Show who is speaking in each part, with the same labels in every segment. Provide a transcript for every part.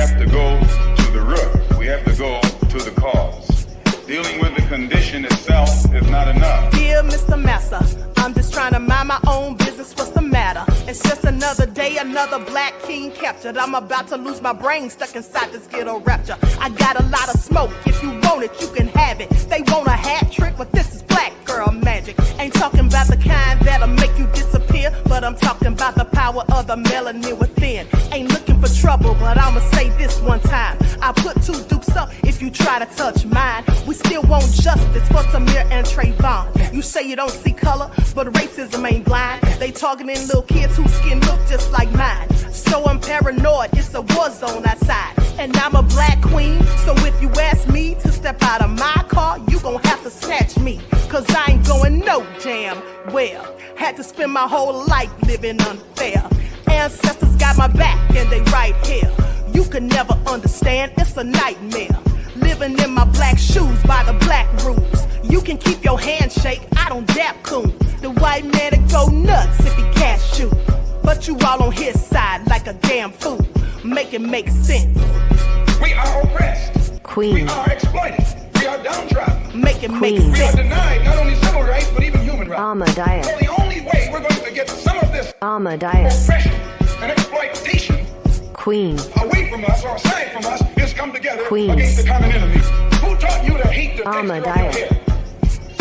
Speaker 1: have to go to the root. We have to go to the cause. Dealing with the condition itself is not enough.
Speaker 2: Dear Mr. Massa, I'm just trying to mind my own business. What's the matter? It's just another day, another black king captured. I'm about to lose my brain, stuck inside this ghetto rapture. I got a lot of smoke. If you want it, you can have it. They want a hat trick, but this is black girl magic. Ain't talking about the kind that'll make you disappear, but I'm talking about the power of the melanin within. Ain't looking for trouble, but I'ma say this one time. I put two dukes up if you try to touch mine. We still want justice for Samir and Trayvon. You say you don't see color, but racism ain't blind. They targeting little kids whose skin look just like mine. So I'm paranoid, it's a war zone outside. And I'm a black queen, so if you ask me to step out of my car, you gon' have to snatch me. Cause I ain't going no damn well. Had to spend my whole life living unfair. Ancestors got my back and they right here. You can never understand, it's a nightmare. Living in my black shoes by the black rules. You can keep your handshake, I don't dap coons. The white man that go nuts if he can't shoot. But you all on his side like a damn fool. Make it make sense.
Speaker 1: We are oppressed.
Speaker 3: Queen.
Speaker 1: We are exploited. We are downtrodden.
Speaker 2: Make it make
Speaker 1: We are
Speaker 2: sense.
Speaker 1: denied not only civil rights, but even human rights.
Speaker 3: Ahmadiyyah.
Speaker 1: So the only way we're going to get some of this
Speaker 3: Ahmadiyyah.
Speaker 1: oppression and exploitation
Speaker 3: Queen.
Speaker 1: away from us or aside from us is come together
Speaker 3: Queen.
Speaker 1: against the common enemy. Who taught you to hate the texture of your
Speaker 3: Ahmadiyyah.
Speaker 1: hair?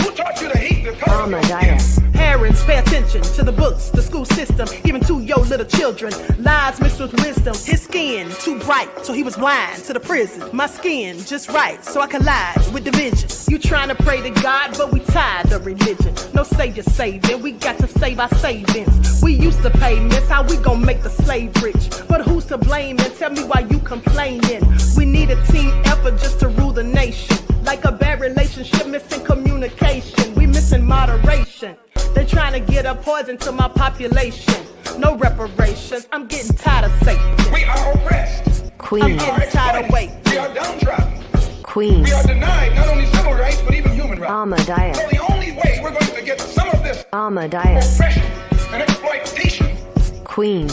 Speaker 1: Who taught you to hate the color of your skin?
Speaker 3: Ahmadiyyah.
Speaker 2: Parents, pay attention to the books, the school system, even to your little children. Lies mixed with wisdom. His skin too bright, so he was blind to the prison. My skin just right, so I collide with division. You trying to pray to God, but we tired of religion. No savior saving, we got to save our savings. We used to pay miss, how we gon' make the slave rich? But who's to blame, and tell me why you complaining? We need a team effort just to rule the nation. Like a bad relationship, missing communication. We missing moderation. They trying to get a poison to my population. No reparations, I'm getting tired of Satan.
Speaker 1: We are oppressed.
Speaker 3: Queen.
Speaker 2: I'm getting tired of waiting.
Speaker 1: We are downtrodden.
Speaker 3: Queen.
Speaker 1: We are denied not only civil rights, but even human rights.
Speaker 3: Ahmadiyyah.
Speaker 1: So the only way we're going to get some of this
Speaker 3: Ahmadiyyah.
Speaker 1: oppression and exploitation.
Speaker 3: Queen.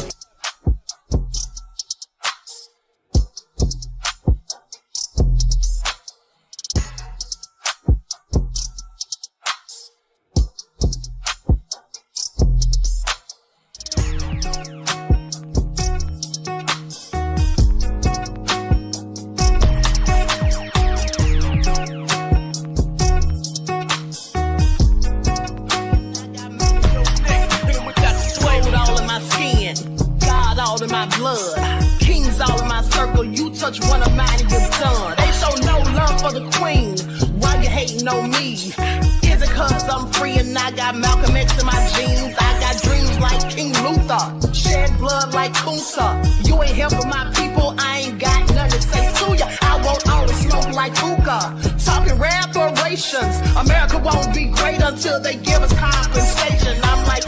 Speaker 2: Touch one of mine and you're done. They show no love for the queen. Why you hating on me? Is it cause I'm free and I got Malcolm X in my jeans? I got dreams like King Luther, shed blood like Kunsa. You ain't helping my people, I ain't got nothing to say to ya. I want all the smoke like hookah. Talking reparations. America won't be great until they give us compensation. I'm like,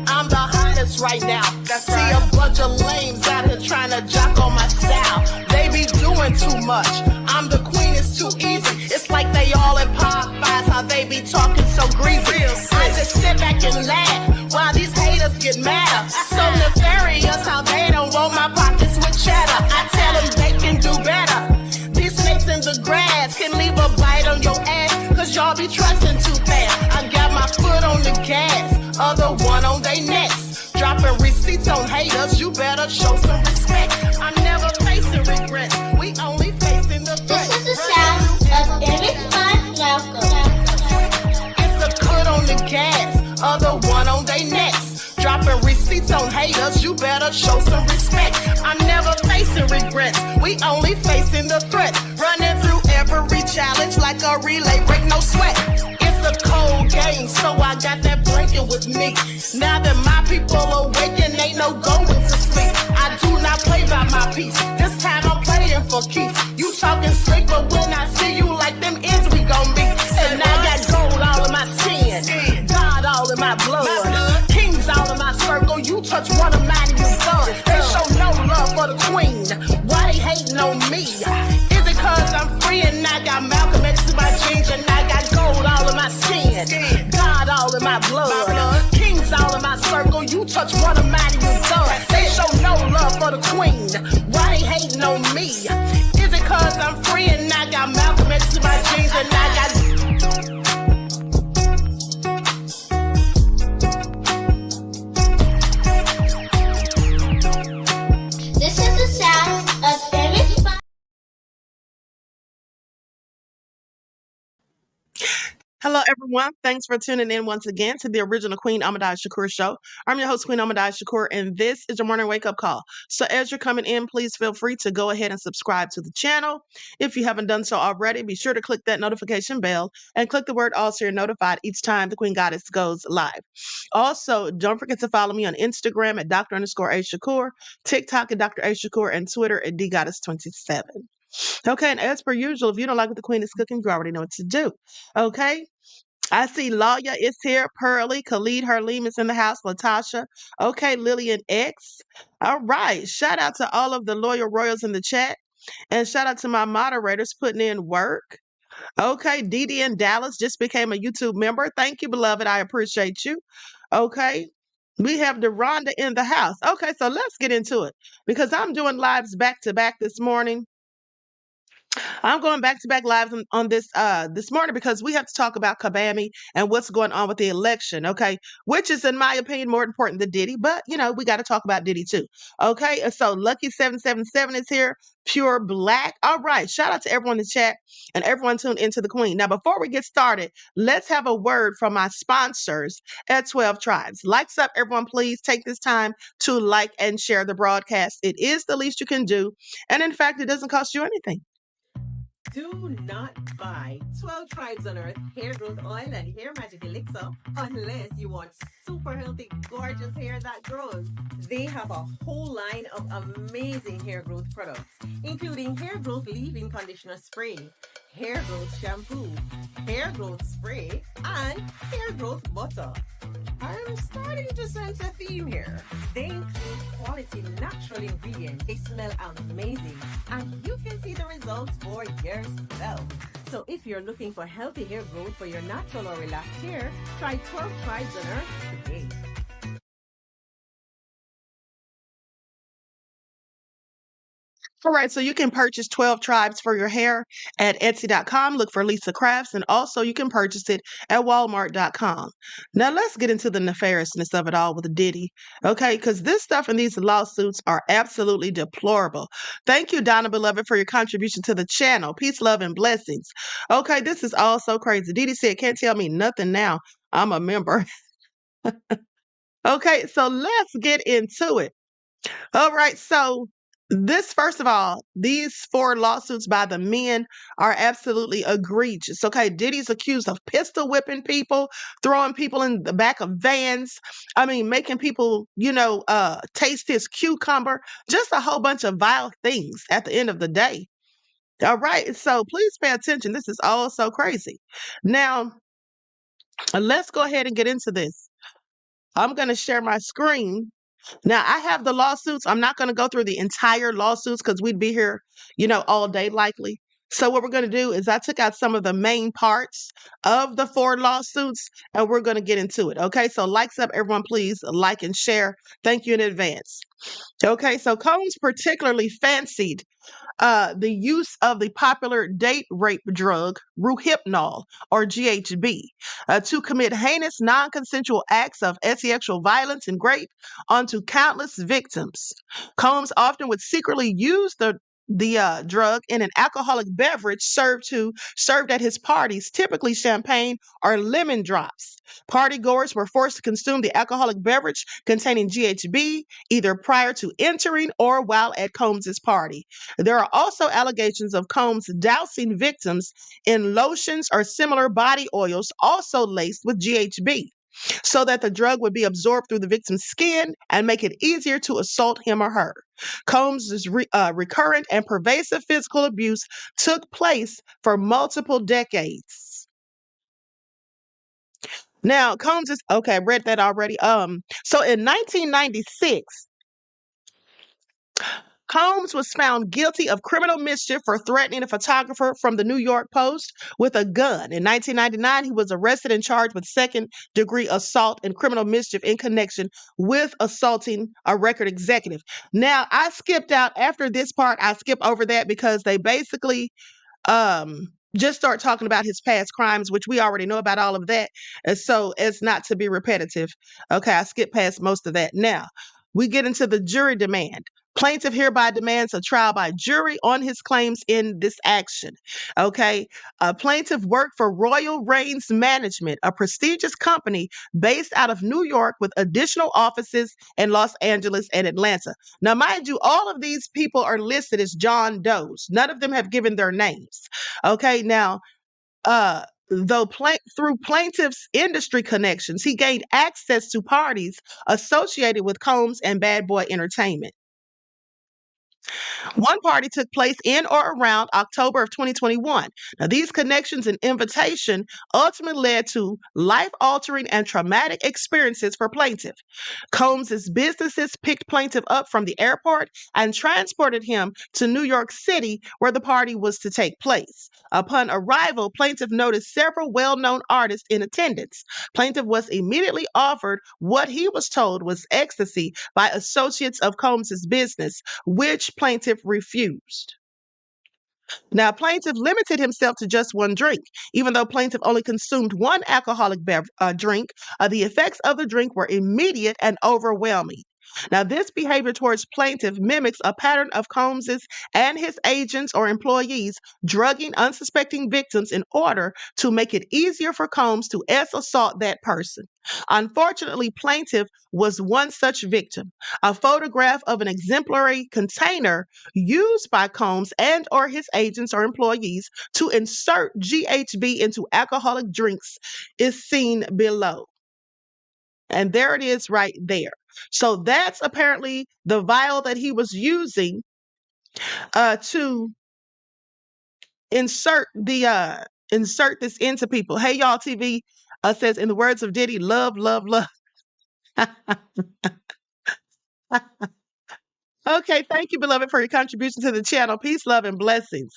Speaker 2: I'm the hottest right now. See a bunch of lames out here trying to jock on my style. They be doing too much. I'm the queen, it's too easy. It's like they all in Popeyes, how they be talking so greasy. I just sit back and laugh while these haters get madder. So nefarious how they don't roll my pockets with cheddar. I tell them they can do better. These snakes in the grass can leave a bite on your ass, cause y'all be trusting too fast. I got my foot on the gas, other one on they necks. Dropping receipts on haters, you better show some respect. I'm never facing regrets, we only facing the threat.
Speaker 4: This is the sound of Eric Malcolm.
Speaker 2: It's a cut on the gas, other one on they necks. Dropping receipts on haters, you better show some respect. I'm never facing regrets, we only facing the threat. Running through every challenge like a relay, break no sweat. It's a cold game, so I got that blanket with me. Now that my people awaken, ain't no going to sleep. I do not play by my piece, this time I'm playing for keeps. You talking slick, but when I see you like them ends, we gon' meet. And I got gold all in my skin, God all in my blood, kings all in my circle. You touch one of mine and you're done. They show no love for the queen, why they hating on me? Is it cause I'm free and I got Malcolm X in my jeans, and I got gold all in my skin, God all in my blood, kings all in my circle. You touch one of mine and you're done. They show no love for the queen, why they hating know me? Is it cause I'm free and I got Malcolm X in my jeans and I got...
Speaker 4: This is the sound of Image.
Speaker 2: Hello, everyone. Thanks for tuning in once again to the original Queen Ahmadiyyah Shakur show. I'm your host, Queen Ahmadiyyah Shakur, and this is your morning wake-up call. So as you're coming in, please feel free to go ahead and subscribe to the channel. If you haven't done so already, be sure to click that notification bell and click the word all so you're notified each time the Queen Goddess goes live. Also, don't forget to follow me on Instagram at Dr._A Shakur, TikTok at Dr. A Shakur, and Twitter at DGoddess27. Okay, and as per usual, if you don't like what the Queen is cooking, you already know what to do. Okay? I see Lawya is here, Pearly, Khalid Harleem is in the house, Latasha. Okay, Lillian X. All right. Shout out to all of the loyal royals in the chat. And shout out to my moderators putting in work. Okay, Diddy in Dallas just became a YouTube member. Thank you, beloved. I appreciate you. Okay. We have Deronda in the house. Okay, so let's get into it because I'm doing lives back to back this morning. I'm going back to back lives on this morning because we have to talk about Kabami and what's going on with the election, okay? Which is, in my opinion, more important than Diddy, but we got to talk about Diddy too. Okay, so Lucky777 is here, Pure Black. All right, shout out to everyone in the chat and everyone tuned into the Queen. Now, before we get started, let's have a word from my sponsors at 12 Tribes. Likes up, everyone, please take this time to like and share the broadcast. It is the least you can do, and in fact, it doesn't cost you anything.
Speaker 5: Do not buy 12 Tribes on Earth hair growth oil and hair magic elixir unless you want super healthy, gorgeous hair that grows. They have a whole line of amazing hair growth products, including hair growth leave-in conditioner spray, hair growth shampoo, hair growth spray, and hair growth butter. I'm starting to sense a theme here. They include quality natural ingredients. They smell amazing, and you can see the results for yourself. So if you're looking for healthy hair growth for your natural or relaxed hair, try 12 Tribes on Earth today.
Speaker 2: All right, so you can purchase 12 Tribes for your hair at Etsy.com. Look for Lisa Crafts, and also you can purchase it at Walmart.com. Now, let's get into the nefariousness of it all with Diddy, okay? Because this stuff in these lawsuits are absolutely deplorable. Thank you, Donna Beloved, for your contribution to the channel. Peace, love, and blessings. Okay, this is all so crazy. Diddy said, can't tell me nothing now. I'm a member. Okay, so let's get into it. All right, so this, first of all, these 4 lawsuits by the men are absolutely egregious. Okay, Diddy's accused of pistol whipping people, throwing people in the back of vans. I mean, making people, taste his cucumber, just a whole bunch of vile things at the end of the day. All right, so please pay attention. This is all so crazy. Now, let's go ahead and get into this. I'm going to share my screen. Now, I have the lawsuits. I'm not going to go through the entire lawsuits because we'd be here, all day likely. So what we're going to do is I took out some of the main parts of the 4 lawsuits and we're going to get into it. Okay, so likes up, everyone, please like and share. Thank you in advance. Okay, so Combs particularly fancied the use of the popular date rape drug Rohypnol, or GHB, to commit heinous non-consensual acts of sexual violence and rape onto countless victims. Combs often would secretly use the drug in an alcoholic beverage served at his parties, typically champagne or lemon drops. Party goers were forced to consume the alcoholic beverage containing GHB either prior to entering or while at Combs's party. There are also allegations of Combs dousing victims in lotions or similar body oils also laced with GHB, so that the drug would be absorbed through the victim's skin and make it easier to assault him or her. Combs' recurrent and pervasive physical abuse took place for multiple decades. Now, Combs is okay. I read that already. So in 1996, Combs was found guilty of criminal mischief for threatening a photographer from the New York Post with a gun. In 1999, he was arrested and charged with second-degree assault and criminal mischief in connection with assaulting a record executive. Now, I skipped out after this part. I skipped over that because they basically just start talking about his past crimes, which we already know about all of that. And so as not to be repetitive. Okay, I skipped past most of that. Now we get into the jury demand. Plaintiff hereby demands a trial by jury on his claims in this action. Okay. Plaintiff worked for Royal Reigns Management, a prestigious company based out of New York with additional offices in Los Angeles and Atlanta. Now, mind you, all of these people are listed as John Does. None of them have given their names. Okay. Now, through plaintiff's industry connections, he gained access to parties associated with Combs and Bad Boy Entertainment. One party took place in or around October of 2021. Now, these connections and invitation ultimately led to life-altering and traumatic experiences for plaintiff. Combs's businesses picked plaintiff up from the airport and transported him to New York City, where the party was to take place. Upon arrival, plaintiff noticed several well-known artists in attendance. Plaintiff was immediately offered what he was told was ecstasy by associates of Combs's business, which plaintiff refused. Now, plaintiff limited himself to just one drink. Even though plaintiff only consumed one alcoholic drink, the effects of the drink were immediate and overwhelming. Now, this behavior towards plaintiff mimics a pattern of Combs's and his agents or employees drugging unsuspecting victims in order to make it easier for Combs to assault that person. Unfortunately, plaintiff was one such victim. A photograph of an exemplary container used by Combs and or his agents or employees to insert GHB into alcoholic drinks is seen below. And there it is right there. So that's apparently the vial that he was using to insert this into people. Hey y'all TV says, in the words of Diddy, love, love, love. Okay, thank you, beloved, for your contribution to the channel. Peace, love, and blessings.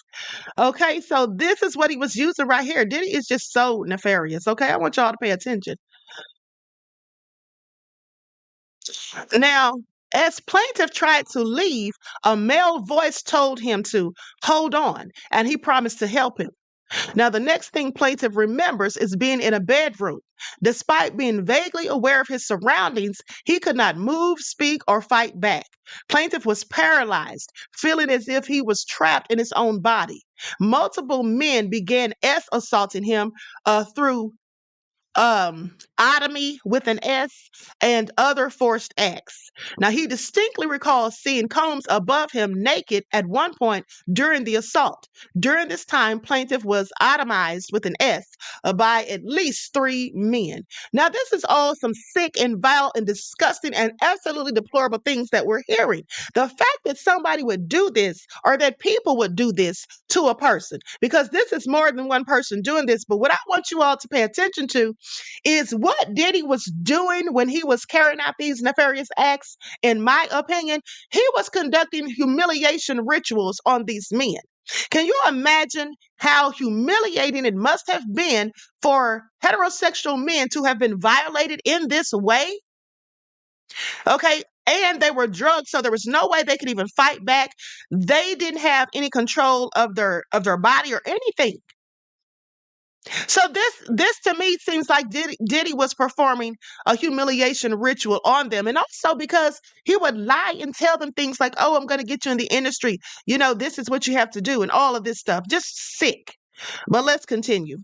Speaker 2: Okay, so this is what he was using right here. Diddy is just so nefarious. Okay, I want y'all to pay attention. Now, as plaintiff tried to leave, a male voice told him to hold on, and he promised to help him. Now, the next thing plaintiff remembers is being in a bedroom. Despite being vaguely aware of his surroundings, he could not move, speak, or fight back. Plaintiff was paralyzed, feeling as if he was trapped in his own body. Multiple men began assaulting him through otomy with an S and other forced acts. Now, he distinctly recalls seeing Combs above him naked at one point during the assault. During this time, plaintiff was atomized with an S by at least 3 men. Now, this is all some sick and vile and disgusting and absolutely deplorable things that we're hearing. The fact that somebody would do this or that people would do this to a person, because this is more than one person doing this. But what I want you all to pay attention to is what Diddy was doing when he was carrying out these nefarious acts. In my opinion, he was conducting humiliation rituals on these men. Can you imagine how humiliating it must have been for heterosexual men to have been violated in this way? Okay. And they were drugged, so there was no way they could even fight back. They didn't have any control of their body or anything. So this to me seems like Diddy was performing a humiliation ritual on them. And also because he would lie and tell them things like, oh, I'm going to get you in the industry. You know, this is what you have to do and all of this stuff. Just sick. But let's continue.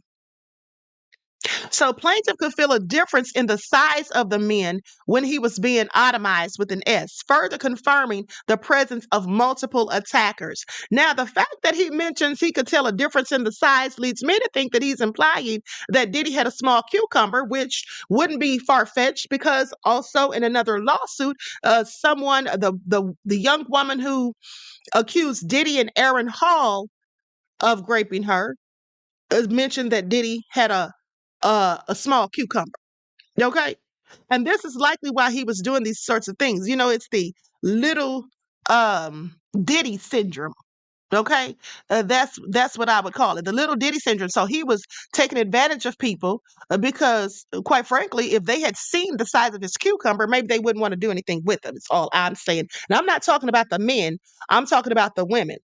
Speaker 2: So plaintiff could feel a difference in the size of the men when he was being atomized with an S, further confirming the presence of multiple attackers. Now, the fact that he mentions he could tell a difference in the size leads me to think that he's implying that Diddy had a small cucumber, which wouldn't be far-fetched because also in another lawsuit, the young woman who accused Diddy and Aaron Hall of raping her mentioned that Diddy had a small cucumber. Okay. And this is likely why he was doing these sorts of things. You know, it's the little
Speaker 6: Diddy syndrome. Okay, that's what I would call it, the little Diddy syndrome. So he was taking advantage of people because, quite frankly, if they had seen the size of his cucumber, maybe they wouldn't want to do anything with him. It's all I'm saying. Now, I'm not talking about the men. I'm talking about the women.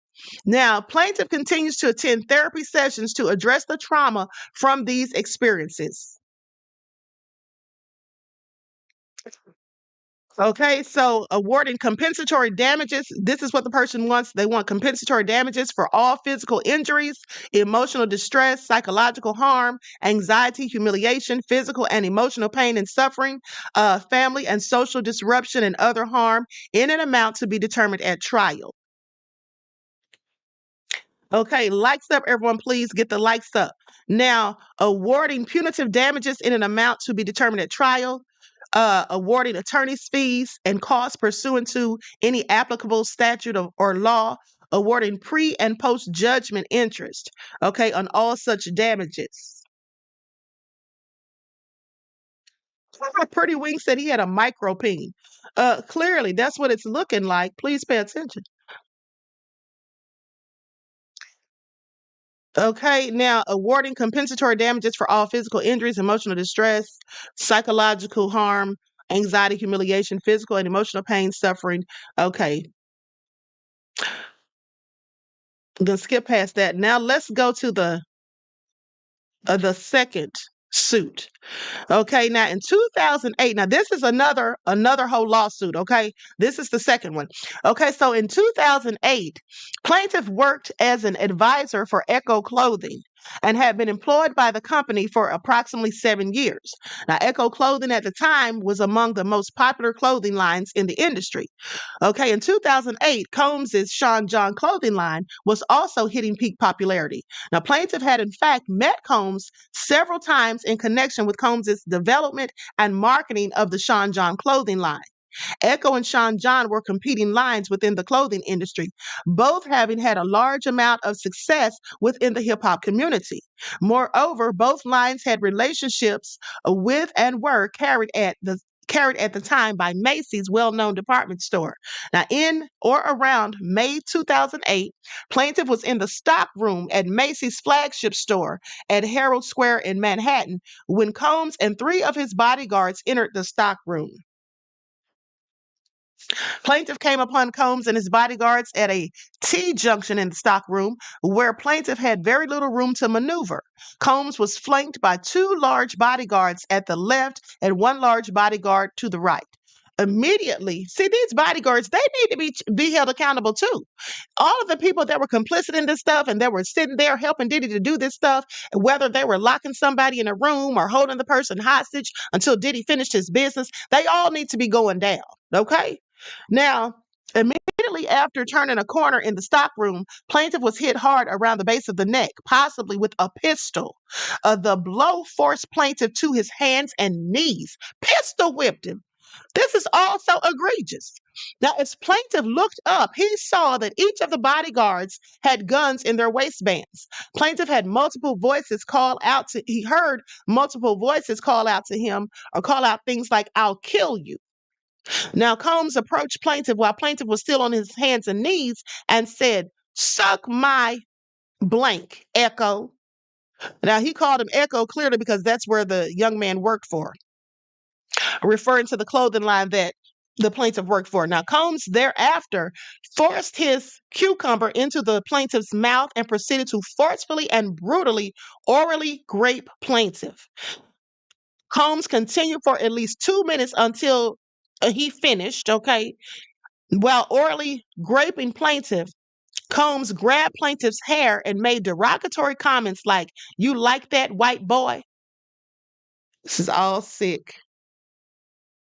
Speaker 6: Now, plaintiff continues to attend therapy sessions to address the trauma from these experiences. Okay, so awarding compensatory damages. This is what the person wants. They want compensatory damages for all physical injuries, emotional distress, psychological harm, anxiety, humiliation, physical and emotional pain and suffering, family and social disruption, and other harm in an amount to be determined at trial. Okay, likes up, everyone. Please get the likes up. Now, awarding punitive damages in an amount to be determined at trial, awarding attorney's fees and costs pursuant to any applicable statute or law, awarding pre and post judgment interest, okay, on all such damages. Pretty Wing said he had a micro peen. Clearly, that's what it's looking like. Please pay attention. Okay, now awarding compensatory damages for all physical injuries, emotional distress, psychological harm, anxiety, humiliation, physical and emotional pain, suffering. Okay, I'm gonna skip past that. Now let's go to the second suit. Okay, now in 2008, now this is another whole lawsuit, okay? This is the second one. Okay, so in 2008, plaintiff worked as an advisor for Echo Clothing and had been employed by the company for approximately 7 years. Now, Echo Clothing at the time was among the most popular clothing lines in the industry. Okay, in 2008, Combs's Sean John clothing line was also hitting peak popularity. Now, plaintiff had in fact met Combs several times in connection with Combs's development and marketing of the Sean John clothing line. Echo and Sean John were competing lines within the clothing industry, both having had a large amount of success within the hip hop community. Moreover, both lines had relationships with and were carried at the time by Macy's well-known department store. Now, in or around May 2008, plaintiff was in the stock room at Macy's flagship store at Herald Square in Manhattan when Combs and 3 of his bodyguards entered the stock room. Plaintiff came upon Combs and his bodyguards at a T junction in the stockroom where plaintiff had very little room to maneuver. Combs was flanked by 2 large bodyguards at the left and 1 large bodyguard to the right. Immediately, see, these bodyguards, they need to be held accountable too. All of the people that were complicit in this stuff and that were sitting there helping Diddy to do this stuff, whether they were locking somebody in a room or holding the person hostage until Diddy finished his business, they all need to be going down. Okay? Now, immediately after turning a corner in the stockroom, plaintiff was hit hard around the base of the neck, possibly with a pistol. The blow forced plaintiff to his hands and knees. Pistol whipped him. This is also egregious. Now, as plaintiff looked up, he saw that each of the bodyguards had guns in their waistbands. Plaintiff had multiple voices call out to, he heard multiple voices call out to him or call out things like, "I'll kill you." Now, Combs approached plaintiff while plaintiff was still on his hands and knees and said, "Suck my blank, Echo." Now, he called him Echo clearly because that's where the young man worked for, referring to the clothing line that the plaintiff worked for. Now, Combs thereafter forced his cucumber into the plaintiff's mouth and proceeded to forcefully and brutally orally grape plaintiff. Combs continued for at least 2 minutes until he finished, okay? While orally graping plaintiff, Combs grabbed plaintiff's hair and made derogatory comments like, "You like that, white boy?" This is all sick.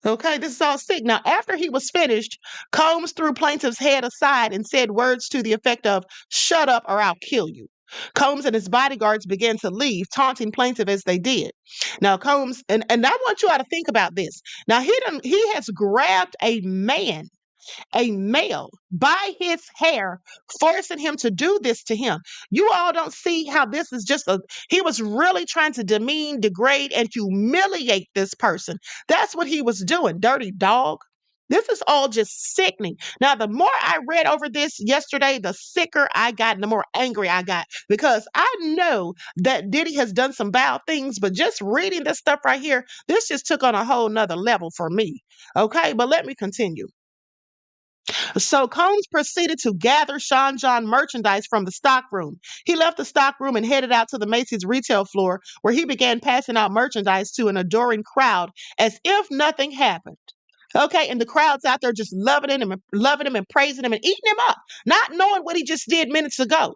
Speaker 6: Okay, this is all sick. Now, after he was finished, Combs threw plaintiff's head aside and said words to the effect of, "Shut up or I'll kill you." Combs and his bodyguards began to leave, taunting plaintiff as they did. Now, Combs, and I want you all to think about this. Now, he has grabbed a male by his hair, forcing him to do this to him. You all don't see how this is he was really trying to demean, degrade, and humiliate this person. That's what he was doing, dirty dog. This is all just sickening. Now, the more I read over this yesterday, the sicker I got and the more angry I got because I know that Diddy has done some bad things, but just reading this stuff right here, this just took on a whole nother level for me. Okay, but let me continue. So Combs proceeded to gather Sean John merchandise from the stockroom. He left the stockroom and headed out to the Macy's retail floor where he began passing out merchandise to an adoring crowd as if nothing happened. Okay, and the crowd's out there just loving him and praising him and eating him up, not knowing what he just did minutes ago.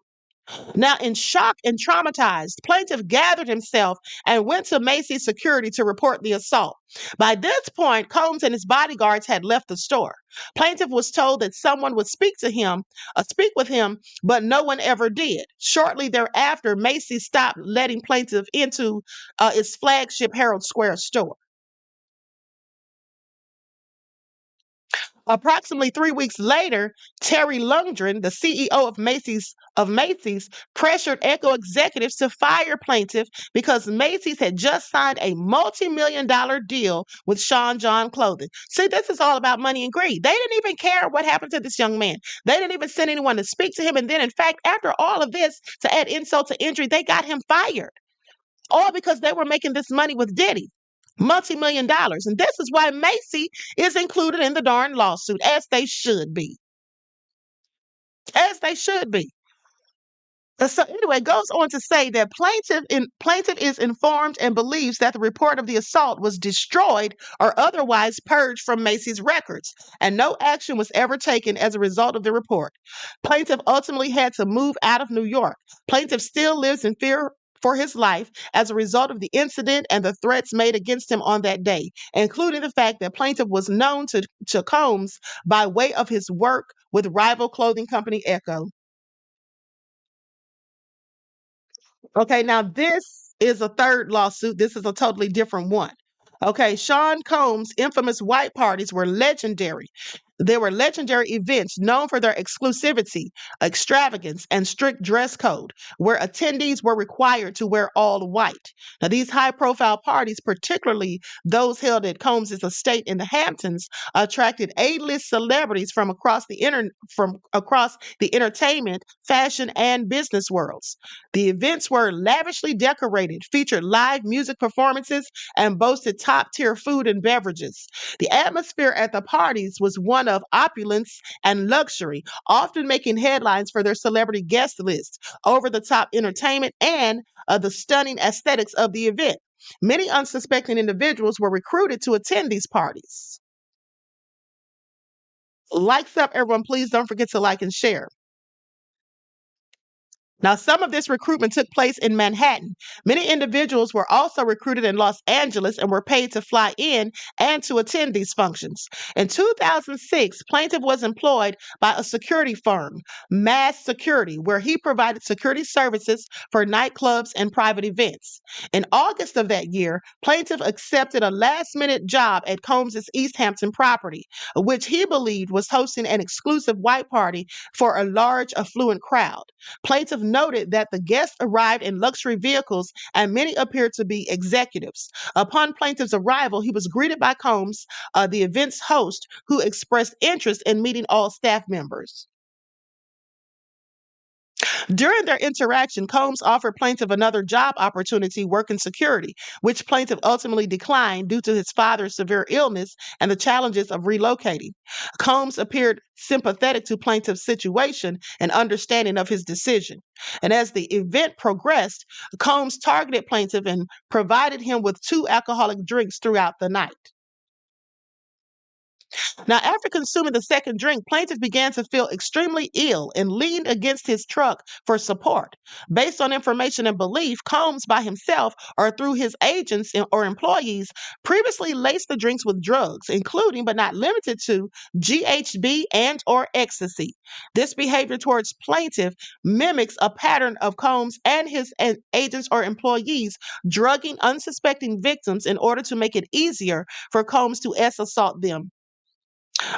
Speaker 6: Now, in shock and traumatized, plaintiff gathered himself and went to Macy's security to report the assault. By this point, Combs and his bodyguards had left the store. Plaintiff was told that someone would speak with him, but no one ever did. Shortly thereafter, Macy's stopped letting plaintiff into its flagship Herald Square store. Approximately 3 weeks later, Terry Lundgren, the CEO of Macy's, pressured Echo executives to fire plaintiff because Macy's had just signed a multi-million-dollar deal with Sean John Clothing. See, this is all about money and greed. They didn't even care what happened to this young man. They didn't even send anyone to speak to him. And then, in fact, after all of this, to add insult to injury, they got him fired. All because they were making this money with Diddy. Multi-million dollars. And this is why Macy is included in the darn lawsuit, as they should be. As they should be. So anyway, it goes on to say that plaintiff is informed and believes that the report of the assault was destroyed or otherwise purged from Macy's records, and no action was ever taken as a result of the report. Plaintiff ultimately had to move out of New York. Plaintiff still lives in fear for his life as a result of the incident and the threats made against him on that day, including the fact that plaintiff was known to Combs by way of his work with rival clothing company Echo. Okay, now this is a third lawsuit. This is a totally different one. Okay, Sean Combs' infamous white parties were legendary. They were legendary events known for their exclusivity, extravagance, and strict dress code, where attendees were required to wear all white. Now, these high-profile parties, particularly those held at Combs' estate in the Hamptons, attracted A-list celebrities from across the entertainment, fashion, and business worlds. The events were lavishly decorated, featured live music performances, and boasted top-tier food and beverages. The atmosphere at the parties was one of opulence and luxury, often making headlines for their celebrity guest list, over-the-top entertainment, and the stunning aesthetics of the event. Many unsuspecting individuals were recruited to attend these parties. Likes up, everyone. Please don't forget to like and share. Now, some of this recruitment took place in Manhattan. Many individuals were also recruited in Los Angeles and were paid to fly in and to attend these functions. In 2006, plaintiff was employed by a security firm, Mass Security, where he provided security services for nightclubs and private events. In August of that year, plaintiff accepted a last-minute job at Combs' East Hampton property, which he believed was hosting an exclusive white party for a large, affluent crowd. Plaintiff noted that the guests arrived in luxury vehicles and many appeared to be executives. Upon plaintiff's arrival, he was greeted by Combs, the event's host, who expressed interest in meeting all staff members. During their interaction, Combs offered plaintiff another job opportunity working security, which plaintiff ultimately declined due to his father's severe illness and the challenges of relocating. Combs appeared sympathetic to plaintiff's situation and understanding of his decision. And as the event progressed, Combs targeted plaintiff and provided him with 2 alcoholic drinks throughout the night. Now, after consuming the second drink, plaintiff began to feel extremely ill and leaned against his truck for support. Based on information and belief, Combs by himself or through his agents or employees previously laced the drinks with drugs, including but not limited to GHB and or ecstasy. This behavior towards plaintiff mimics a pattern of Combs and his agents or employees drugging unsuspecting victims in order to make it easier for Combs to assault them.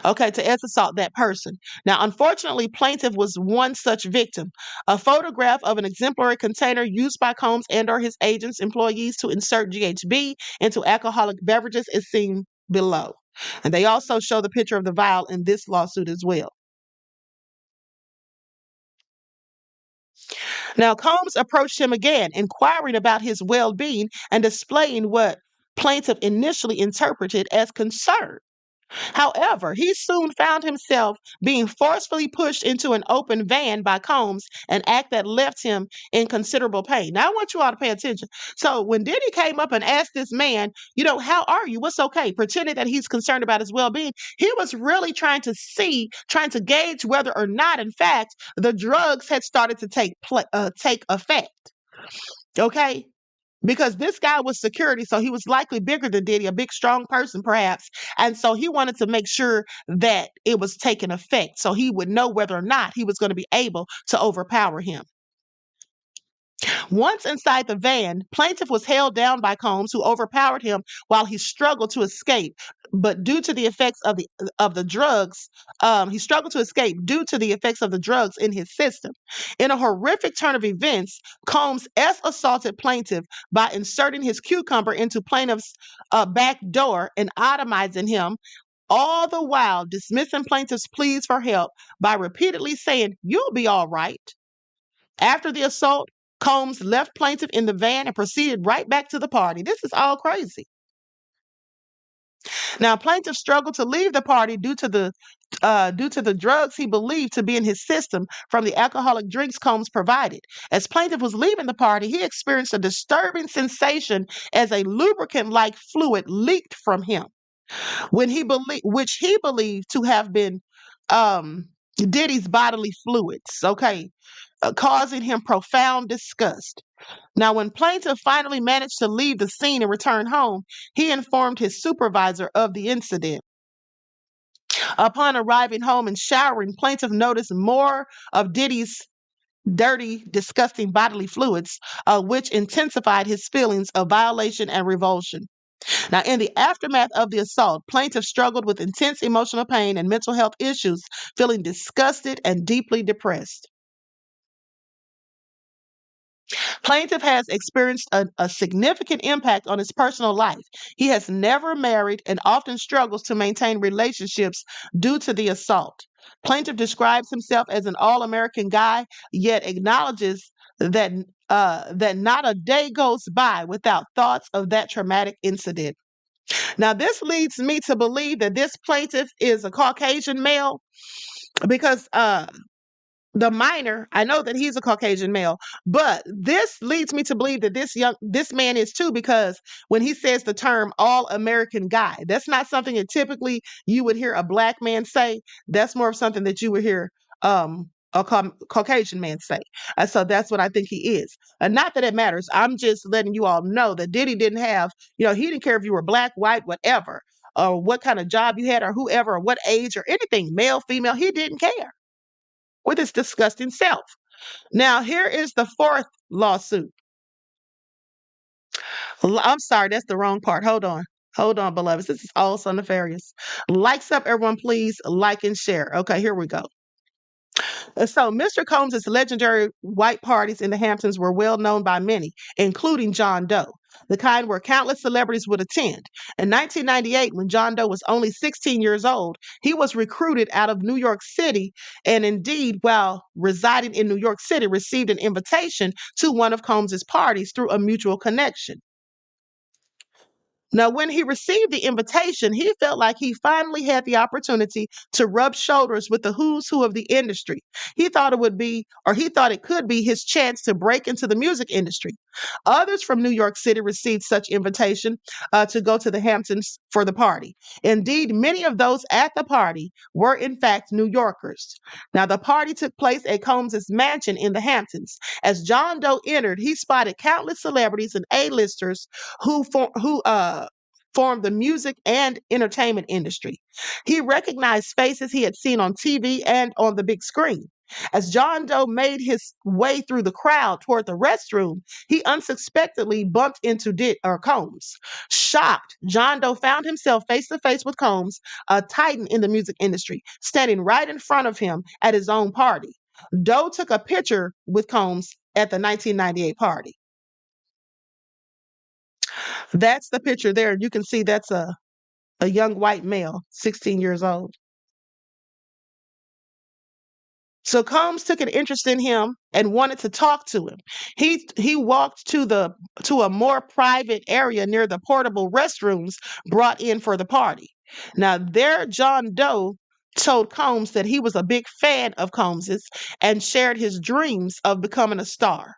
Speaker 6: Okay, to assault that person. Now, unfortunately, plaintiff was one such victim. A photograph of an exemplary container used by Combs and or his agents, employees to insert GHB into alcoholic beverages is seen below. And they also show the picture of the vial in this lawsuit as well. Now, Combs approached him again, inquiring about his well being and displaying what plaintiff initially interpreted as concern. However, he soon found himself being forcefully pushed into an open van by Combs, an act that left him in considerable pain. Now, I want you all to pay attention. So, when Diddy came up and asked this man, how are you? What's okay? Pretending that he's concerned about his well being, he was really trying to gauge whether or not, in fact, the drugs had started to take effect. Okay? Because this guy was security, so he was likely bigger than Diddy, a big, strong person, perhaps. And so he wanted to make sure that it was taking effect so he would know whether or not he was going to be able to overpower him. Once inside the van, plaintiff was held down by Combs, who overpowered him while he struggled to escape. But due to the effects of the drugs, he struggled to escape due to the effects of the drugs in his system. In a horrific turn of events, Combs assaulted plaintiff by inserting his cucumber into plaintiff's back door and atomizing him, all the while dismissing plaintiff's pleas for help by repeatedly saying, "You'll be all right." After the assault, Combs left plaintiff in the van and proceeded right back to the party. This is all crazy. Now, plaintiff struggled to leave the party due to the drugs he believed to be in his system from the alcoholic drinks Combs provided. As plaintiff was leaving the party, he experienced a disturbing sensation as a lubricant-like fluid leaked from him, which he believed to have been Diddy's bodily fluids. Okay. Causing him profound disgust. Now, when plaintiff finally managed to leave the scene and return home, he informed his supervisor of the incident. Upon arriving home and showering, plaintiff noticed more of Diddy's dirty, disgusting bodily fluids, which intensified his feelings of violation and revulsion. Now, in the aftermath of the assault, plaintiff struggled with intense emotional pain and mental health issues, feeling disgusted and deeply depressed. Plaintiff has experienced a significant impact on his personal life. He has never married and often struggles to maintain relationships due to the assault. Plaintiff describes himself as an all-American guy, yet acknowledges that not a day goes by without thoughts of that traumatic incident. Now, this leads me to believe that this plaintiff is a Caucasian male because the minor, I know that he's a Caucasian male, but this leads me to believe that this man is too, because when he says the term all American guy, that's not something that typically you would hear a black man say. That's more of something that you would hear a Caucasian man say. So that's what I think he is. Not that it matters. I'm just letting you all know that Diddy didn't have, he didn't care if you were black, white, whatever, or what kind of job you had, or whoever, or what age, or anything, male, female. He didn't care with his disgusting self. Now, here is the fourth lawsuit. I'm sorry, that's the wrong part. Hold on. Hold on, beloveds. This is all so nefarious. Likes up, everyone, please. Like and share. Okay, here we go. So, Mr. Combs' legendary white parties in the Hamptons were well known by many, including John Doe, the kind where countless celebrities would attend. In 1998, when John Doe was only 16 years old, he was recruited out of New York City, and indeed, while residing in New York City, received an invitation to one of Combs' parties through a mutual connection. Now, when he received the invitation, he felt like he finally had the opportunity to rub shoulders with the who's who of the industry. He thought it could be his chance to break into the music industry. Others from New York City received such invitation to go to the Hamptons for the party. Indeed, many of those at the party were in fact New Yorkers. Now, the party took place at Combs' mansion in the Hamptons. As John Doe entered, he spotted countless celebrities and A-listers who formed the music and entertainment industry. He recognized faces he had seen on TV and on the big screen. As John Doe made his way through the crowd toward the restroom, he unsuspectedly bumped into Combs. Shocked, John Doe found himself face to face with Combs, a titan in the music industry, standing right in front of him at his own party. Doe took a picture with Combs at the 1998 party. That's the picture there. You can see that's a young white male, 16 years old. So Combs took an interest in him and wanted to talk to him. He walked to a more private area near the portable restrooms brought in for the party. Now there John Doe told Combs that he was a big fan of Combs's and shared his dreams of becoming a star.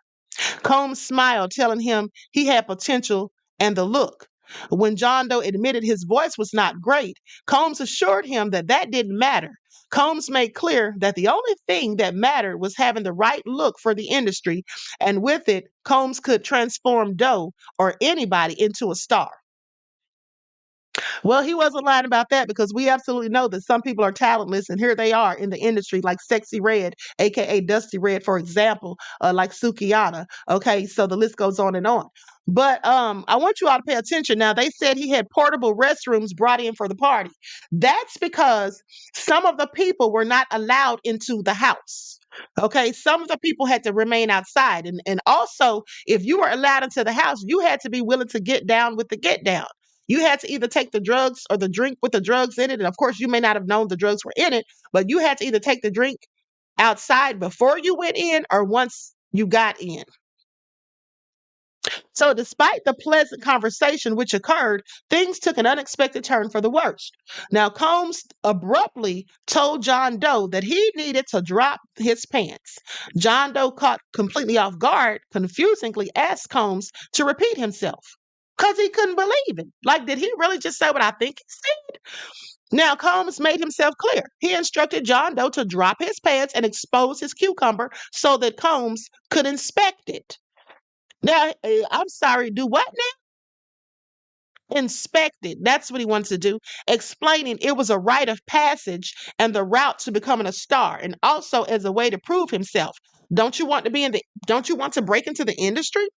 Speaker 6: Combs smiled, telling him he had potential and the look. When John Doe admitted his voice was not great, Combs assured him that that didn't matter. Combs made clear that the only thing that mattered was having the right look for the industry, and with it, Combs could transform Doe or anybody into a star. Well, he wasn't lying about that because we absolutely know that some people are talentless, and here they are in the industry, like Sexy Red, aka Dusty Red, for example, like Sukiana. Okay, so the list goes on and on. But I want you all to pay attention. Now, they said he had portable restrooms brought in for the party. That's because some of the people were not allowed into the house. Okay, some of the people had to remain outside. And also, if you were allowed into the house, you had to be willing to get down with the get down. You had to either take the drugs or the drink with the drugs in it. And of course, you may not have known the drugs were in it, but you had to either take the drink outside before you went in or once you got in. So, despite the pleasant conversation which occurred, things took an unexpected turn for the worst. Now, Combs abruptly told John Doe that he needed to drop his pants. John Doe, caught completely off guard, confusingly asked Combs to repeat himself because he couldn't believe it. Like, did he really just say what I think he said? Now, Combs made himself clear. He instructed John Doe to drop his pants and expose his cucumber so that Combs could inspect it. Now, I'm sorry, do what now? Inspect it. That's what he wants to do, explaining it was a rite of passage and the route to becoming a star, and also as a way to prove himself. Don't you want to break into the industry?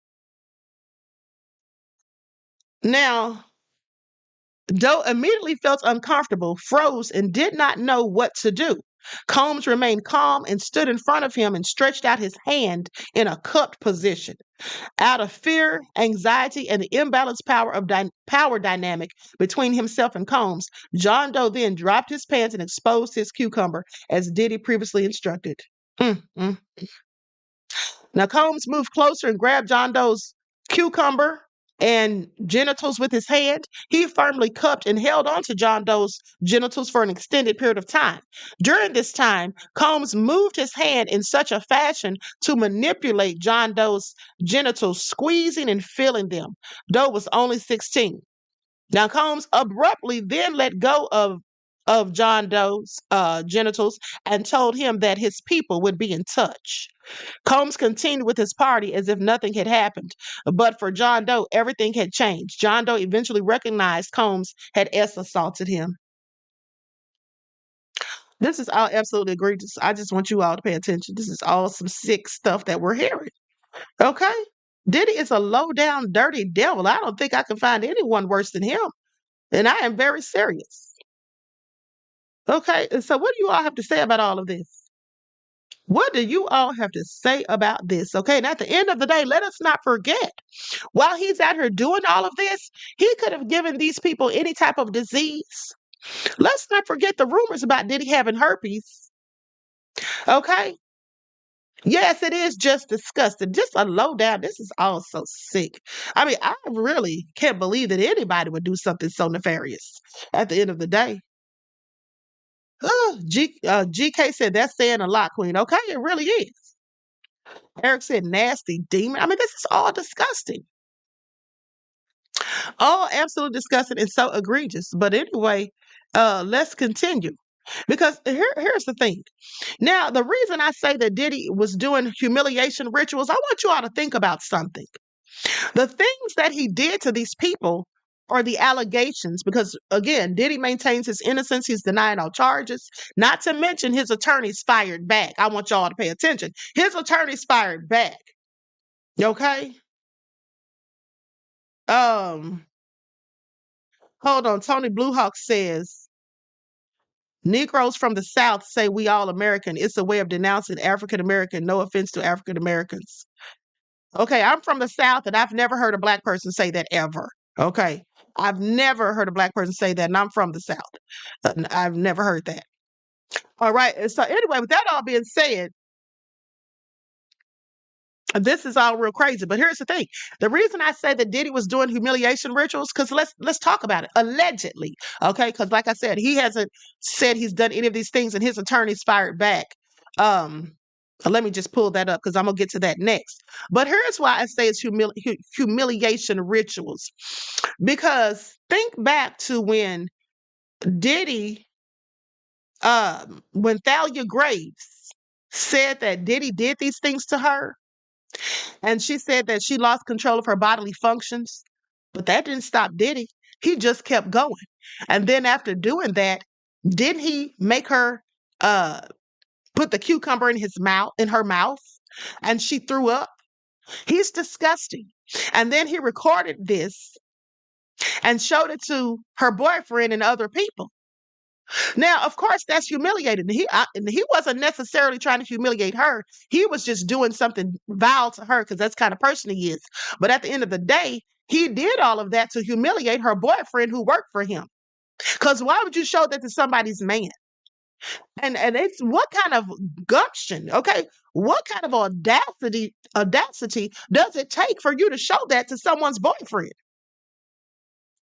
Speaker 6: Now, Doe immediately felt uncomfortable, froze, and did not know what to do. Combs remained calm and stood in front of him and stretched out his hand in a cupped position. Out of fear, anxiety, and the imbalanced power dynamic between himself and Combs, John Doe then dropped his pants and exposed his cucumber as Diddy previously instructed. Mm, mm. Now, Combs moved closer and grabbed John Doe's cucumber and genitals with his hand. He firmly cupped and held onto John Doe's genitals for an extended period of time. During this time, Combs moved his hand in such a fashion to manipulate John Doe's genitals, squeezing and feeling them. Doe was only 16. Now, Combs abruptly then let go of John Doe's genitals and told him that his people would be in touch. Combs continued with his party as if nothing had happened. But for John Doe, everything had changed. John Doe eventually recognized Combs had assaulted him. This is all absolutely egregious. I just want you all to pay attention. This is all some sick stuff that we're hearing. Okay? Diddy is a low down, dirty devil. I don't think I can find anyone worse than him. And I am very serious. Okay? And so, what do you all have to say about all of this? What do you all have to say about this? Okay, and at the end of the day, let us not forget, while he's out here doing all of this, he could have given these people any type of disease. Let's not forget the rumors about Diddy having herpes. Okay? Yes, it is just disgusting. Just a low down. This is all so sick. I mean, I really can't believe that anybody would do something so nefarious at the end of the day. Oh, GK said that's saying a lot, Queen. Okay, it really is. Eric said nasty demon. I mean, this is all disgusting. All absolutely disgusting and so egregious. But anyway, let's continue. Because here's the thing. Now, the reason I say that Diddy was doing humiliation rituals, I want you all to think about something. The things that he did to these people are the allegations, because again, Diddy maintains his innocence. He's denying all charges. Not to mention his attorneys fired back. I want y'all to pay attention. His attorneys fired back. Okay? Hold on. Tony Bluehawk says, Negroes from the South say we all American. It's a way of denouncing African American. No offense to African Americans. Okay, I'm from the South and I've never heard a black person say that ever. Okay. I've never heard a black person say that, and I'm from the South. I've never heard that. All right. And so anyway, with that all being said, this is all real crazy. But here's the thing: the reason I say that Diddy was doing humiliation rituals, because let's talk about it. Allegedly, okay? Because like I said, he hasn't said he's done any of these things, and his attorneys fired back. Let me just pull that up because I'm gonna get to that next. But here's why I say it's humiliation rituals, because think back to when Diddy, when Thalia Graves said that Diddy did these things to her. And she said that she lost control of her bodily functions, but that didn't stop Diddy. He just kept going. And then after doing that, didn't he make her put the cucumber in her mouth, and she threw up? He's disgusting. And then he recorded this and showed it to her boyfriend and other people. Now, of course, that's humiliating. He wasn't necessarily trying to humiliate her. He was just doing something vile to her because that's the kind of person he is. But at the end of the day, he did all of that to humiliate her boyfriend who worked for him. Because why would you show that to somebody's man? And it's what kind of gumption, okay? What kind of audacity does it take for you to show that to someone's boyfriend?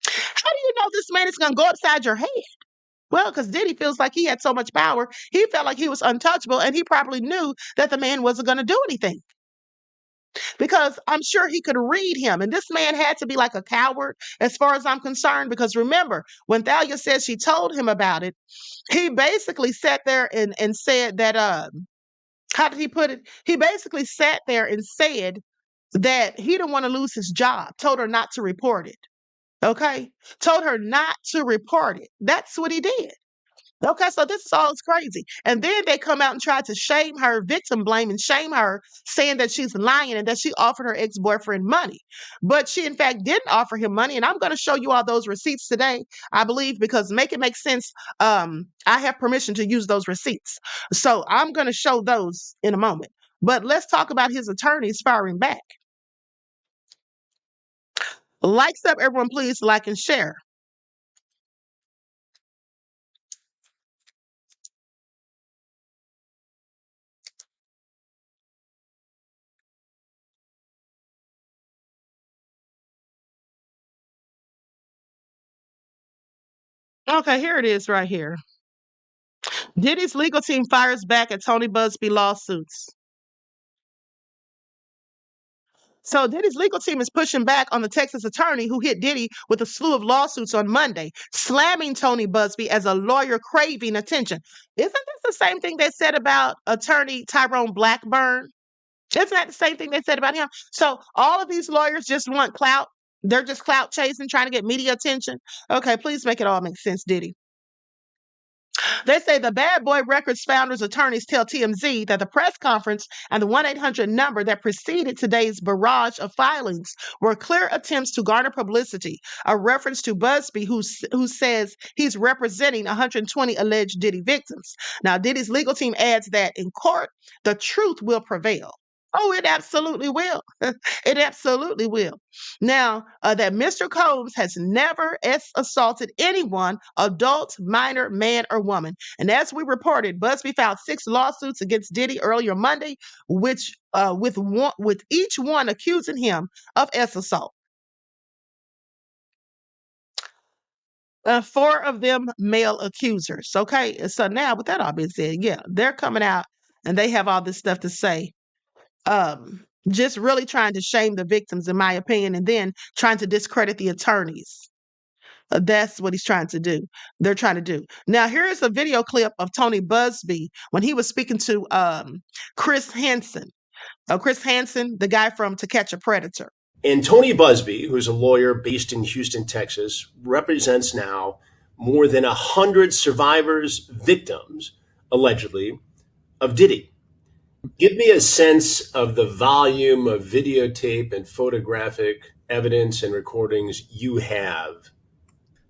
Speaker 6: How do you know this man is going to go upside your head? Well, because Diddy feels like he had so much power, he felt like he was untouchable, and he probably knew that the man wasn't going to do anything. Because I'm sure he could read him. And this man had to be like a coward, as far as I'm concerned. Because remember, when Thalia said she told him about it, he basically sat there and said that, how did he put it? He basically sat there and said that he didn't want to lose his job, told her not to report it. Okay? Told her not to report it. That's what he did. Okay, so this is all crazy. And then they come out and try to shame her, victim blame, and shame her, saying that she's lying and that she offered her ex-boyfriend money. But she, in fact, didn't offer him money. And I'm going to show you all those receipts today, I believe, because make it make sense. I have permission to use those receipts. So I'm going to show those in a moment. But let's talk about his attorneys firing back. Likes up, everyone, please like and share. Okay, here it is right here. Diddy's legal team fires back at Tony Busby lawsuits. So Diddy's legal team is pushing back on the Texas attorney who hit Diddy with a slew of lawsuits on Monday, slamming Tony Busby as a lawyer craving attention. Isn't this the same thing they said about attorney Tyrone Blackburn? Isn't that the same thing they said about him? So all of these lawyers just want clout. They're just clout chasing, trying to get media attention. Okay, please make it all make sense, Diddy. They say the Bad Boy Records founders' attorneys tell TMZ that the press conference and the 1-800 number that preceded today's barrage of filings were clear attempts to garner publicity, a reference to Busby, who says he's representing 120 alleged Diddy victims. Now, Diddy's legal team adds that in court, the truth will prevail. Oh, it absolutely will. It absolutely will. Now, that Mr. Combs has never assaulted anyone, adult, minor, man, or woman. And as we reported, Busby filed 6 lawsuits against Diddy earlier Monday, which with each one accusing him of assault. 4 of them male accusers. Okay, so now with that all being said, yeah, they're coming out and they have all this stuff to say. Just really trying to shame the victims, in my opinion, and then trying to discredit the attorneys. That's what he's trying to do. They're trying to do. Now, here's a video clip of Tony Busby when he was speaking to Chris Hansen. Chris Hansen, the guy from To Catch a Predator.
Speaker 7: And Tony Busby, who's a lawyer based in Houston, Texas, represents now more than 100 survivors, victims, allegedly, of Diddy. Give me a sense of the volume of videotape and photographic evidence and recordings you have.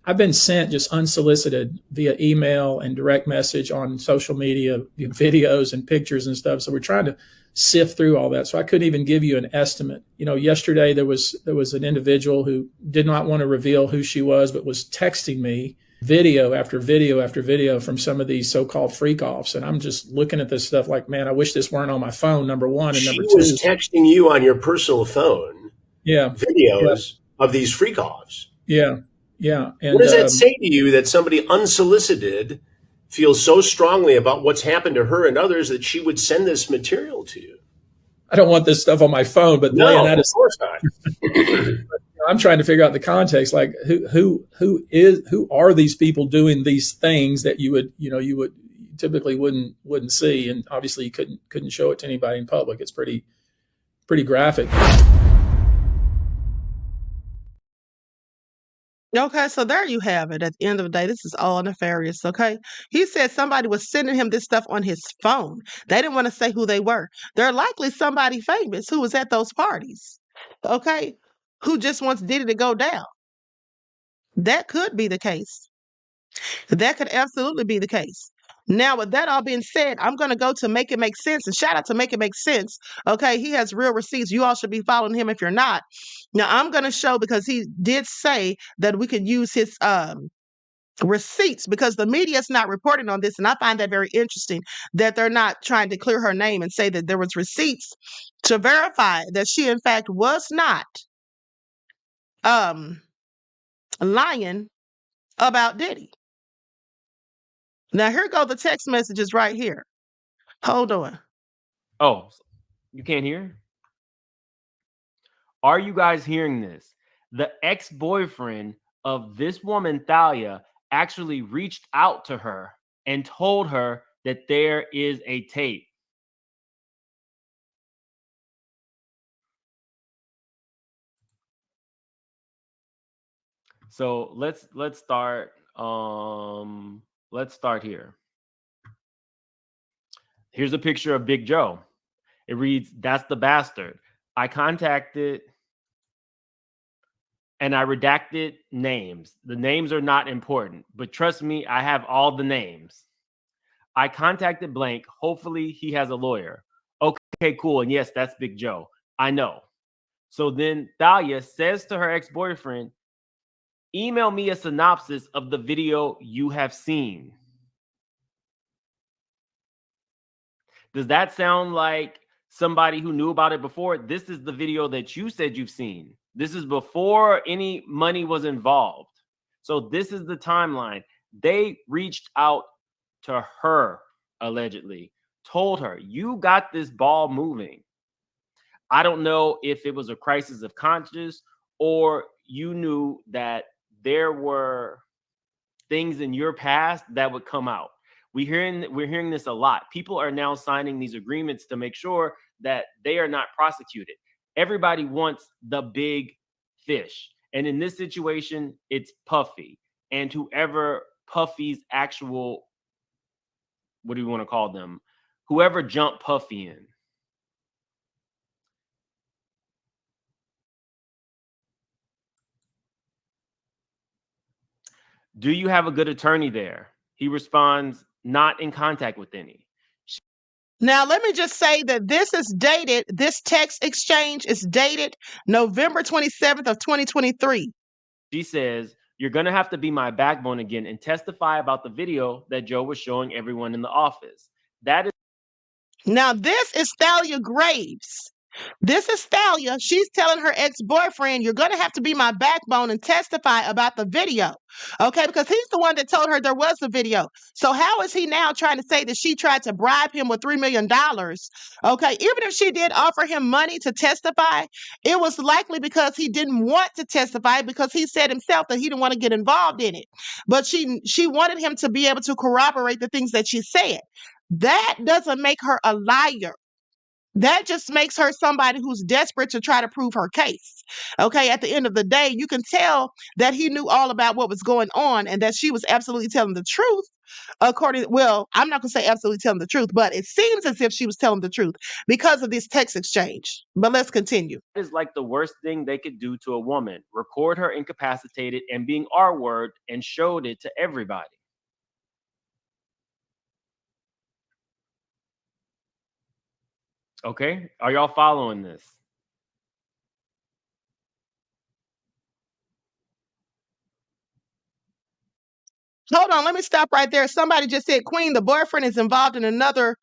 Speaker 8: I've been sent just unsolicited via email and direct message on social media, videos and pictures and stuff. So we're trying to sift through all that. So I couldn't even give you an estimate. You know, yesterday there was an individual who did not want to reveal who she was, but was texting me video after video after video from some of these so-called freak offs. And I'm just looking at this stuff like, man, I wish this weren't on my phone, number one. And number two,
Speaker 7: she was texting you on your personal phone.
Speaker 8: Yeah.
Speaker 7: Videos of these freak offs.
Speaker 8: Yeah. Yeah. And
Speaker 7: what does that say to you that somebody unsolicited feels so strongly about what's happened to her and others that she would send this material to you?
Speaker 8: I don't want this stuff on my phone, but
Speaker 7: no,
Speaker 8: man, that
Speaker 7: of
Speaker 8: is,
Speaker 7: course not.
Speaker 8: I'm trying to figure out the context. Like who are these people doing these things that you would typically wouldn't see, and obviously you couldn't show it to anybody in public. It's pretty graphic.
Speaker 6: Okay, so there you have it. At the end of the day, this is all nefarious, okay? He said somebody was sending him this stuff on his phone. They didn't want to say who they were. They're likely somebody famous who was at those parties, okay? Who just wants Diddy to go down. That could be the case. That could absolutely be the case. Now, with that all being said, I'm going to go to Make It Make Sense, and shout out to Make It Make Sense. Okay, he has real receipts. You all should be following him if you're not. Now, I'm going to show, because he did say that we could use his receipts, because the media is not reporting on this, and I find that very interesting that they're not trying to clear her name and say that there was receipts to verify that she, in fact, was not lying about Diddy. Now, here go the text messages right here. Hold on.
Speaker 9: Oh, you can't hear? Are you guys hearing this? The ex-boyfriend of this woman, Thalia, actually reached out to her and told her that there is a tape. So let's start. Let's start here. Here's a picture of Big Joe. It reads, "That's the bastard. I contacted and I redacted names. The names are not important, but trust me, I have all the names. I contacted blank. Hopefully he has a lawyer. Okay, cool. And yes, that's Big Joe. I know." So then Thalia says to her ex-boyfriend, "Email me a synopsis of the video you have seen." Does that sound like somebody who knew about it before? This is the video that you said you've seen. This is before any money was involved. So this is the timeline. They reached out to her, allegedly, told her, you got this ball moving. I don't know if it was a crisis of conscience or you knew that there were things in your past that would come out. We're hearing this a lot. People are now signing these agreements to make sure that they are not prosecuted. Everybody wants the big fish. And in this situation, it's Puffy. And whoever Puffy's actual, what do you want to call them? Whoever jumped Puffy in. Do you have a good attorney there? He responds, not in contact with any.
Speaker 6: Now, let me just say that this is dated. This text exchange is dated November 27th of 2023.
Speaker 9: She says, you're going to have to be my backbone again and testify about the video that Joe was showing everyone in the office. That is.
Speaker 6: Now, this is Thalia Graves. This is Thalia. She's telling her ex-boyfriend, you're going to have to be my backbone and testify about the video. Okay, because he's the one that told her there was a video. So how is he now trying to say that she tried to bribe him with $3 million? Okay, even if she did offer him money to testify, it was likely because he didn't want to testify, because he said himself that he didn't want to get involved in it. But she wanted him to be able to corroborate the things that she said. That doesn't make her a liar. That just makes her somebody who's desperate to try to prove her case. Okay, at the end of the day, you can tell that he knew all about what was going on and that she was absolutely telling the truth. Well, I'm not going to say absolutely telling the truth, but it seems as if she was telling the truth because of this text exchange. But let's continue.
Speaker 9: That is like the worst thing they could do to a woman. Record her incapacitated and being R-word and showed it to everybody. Okay. Are y'all following this?
Speaker 6: Hold on, let me stop right there. Somebody just said, Queen, the boyfriend is involved in another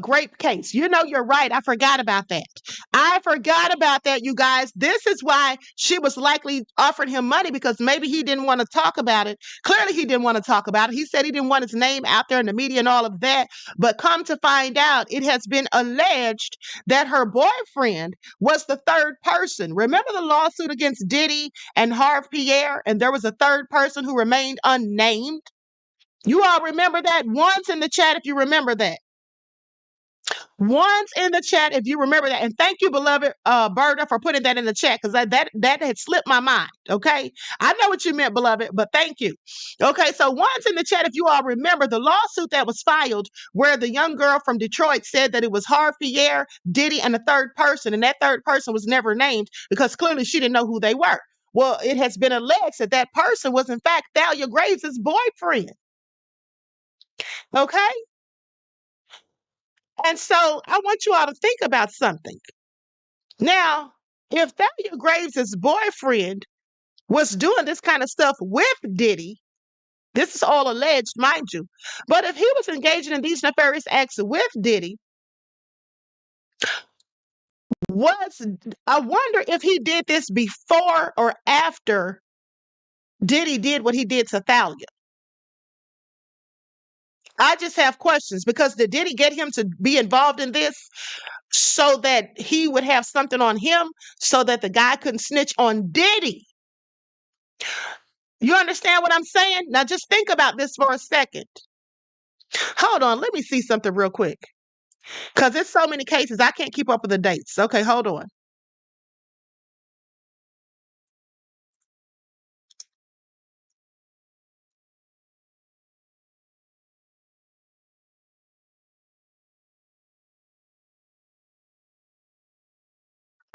Speaker 6: grape case. You know, you're right. I forgot about that. I forgot about that, you guys. This is why she was likely offering him money, because maybe he didn't want to talk about it. Clearly, he didn't want to talk about it. He said he didn't want his name out there in the media and all of that. But come to find out, it has been alleged that her boyfriend was the third person. Remember the lawsuit against Diddy and Harve Pierre? And there was a third person who remained unnamed. You all remember that? Once in the chat if you remember that. Once in the chat if you remember that. And thank you, beloved Berta, for putting that in the chat, because that had slipped my mind. Okay. I know what you meant, beloved, but thank you. Okay, so once in the chat, if you all remember the lawsuit that was filed where the young girl from Detroit said that it was Harve Pierre, Diddy, and a third person, and that third person was never named because clearly she didn't know who they were. Well, it has been alleged that that person was in fact Thalia Graves' boyfriend. Okay. And so I want you all to think about something. Now, if Thalia Graves' boyfriend was doing this kind of stuff with Diddy, this is all alleged, mind you, but if he was engaging in these nefarious acts with Diddy, I wonder if he did this before or after Diddy did what he did to Thalia. I just have questions, because did Diddy get him to be involved in this so that he would have something on him, so that the guy couldn't snitch on Diddy? You understand what I'm saying? Now just think about this for a second. Hold on, let me see something real quick, because there's so many cases I can't keep up with the dates. Okay, hold on.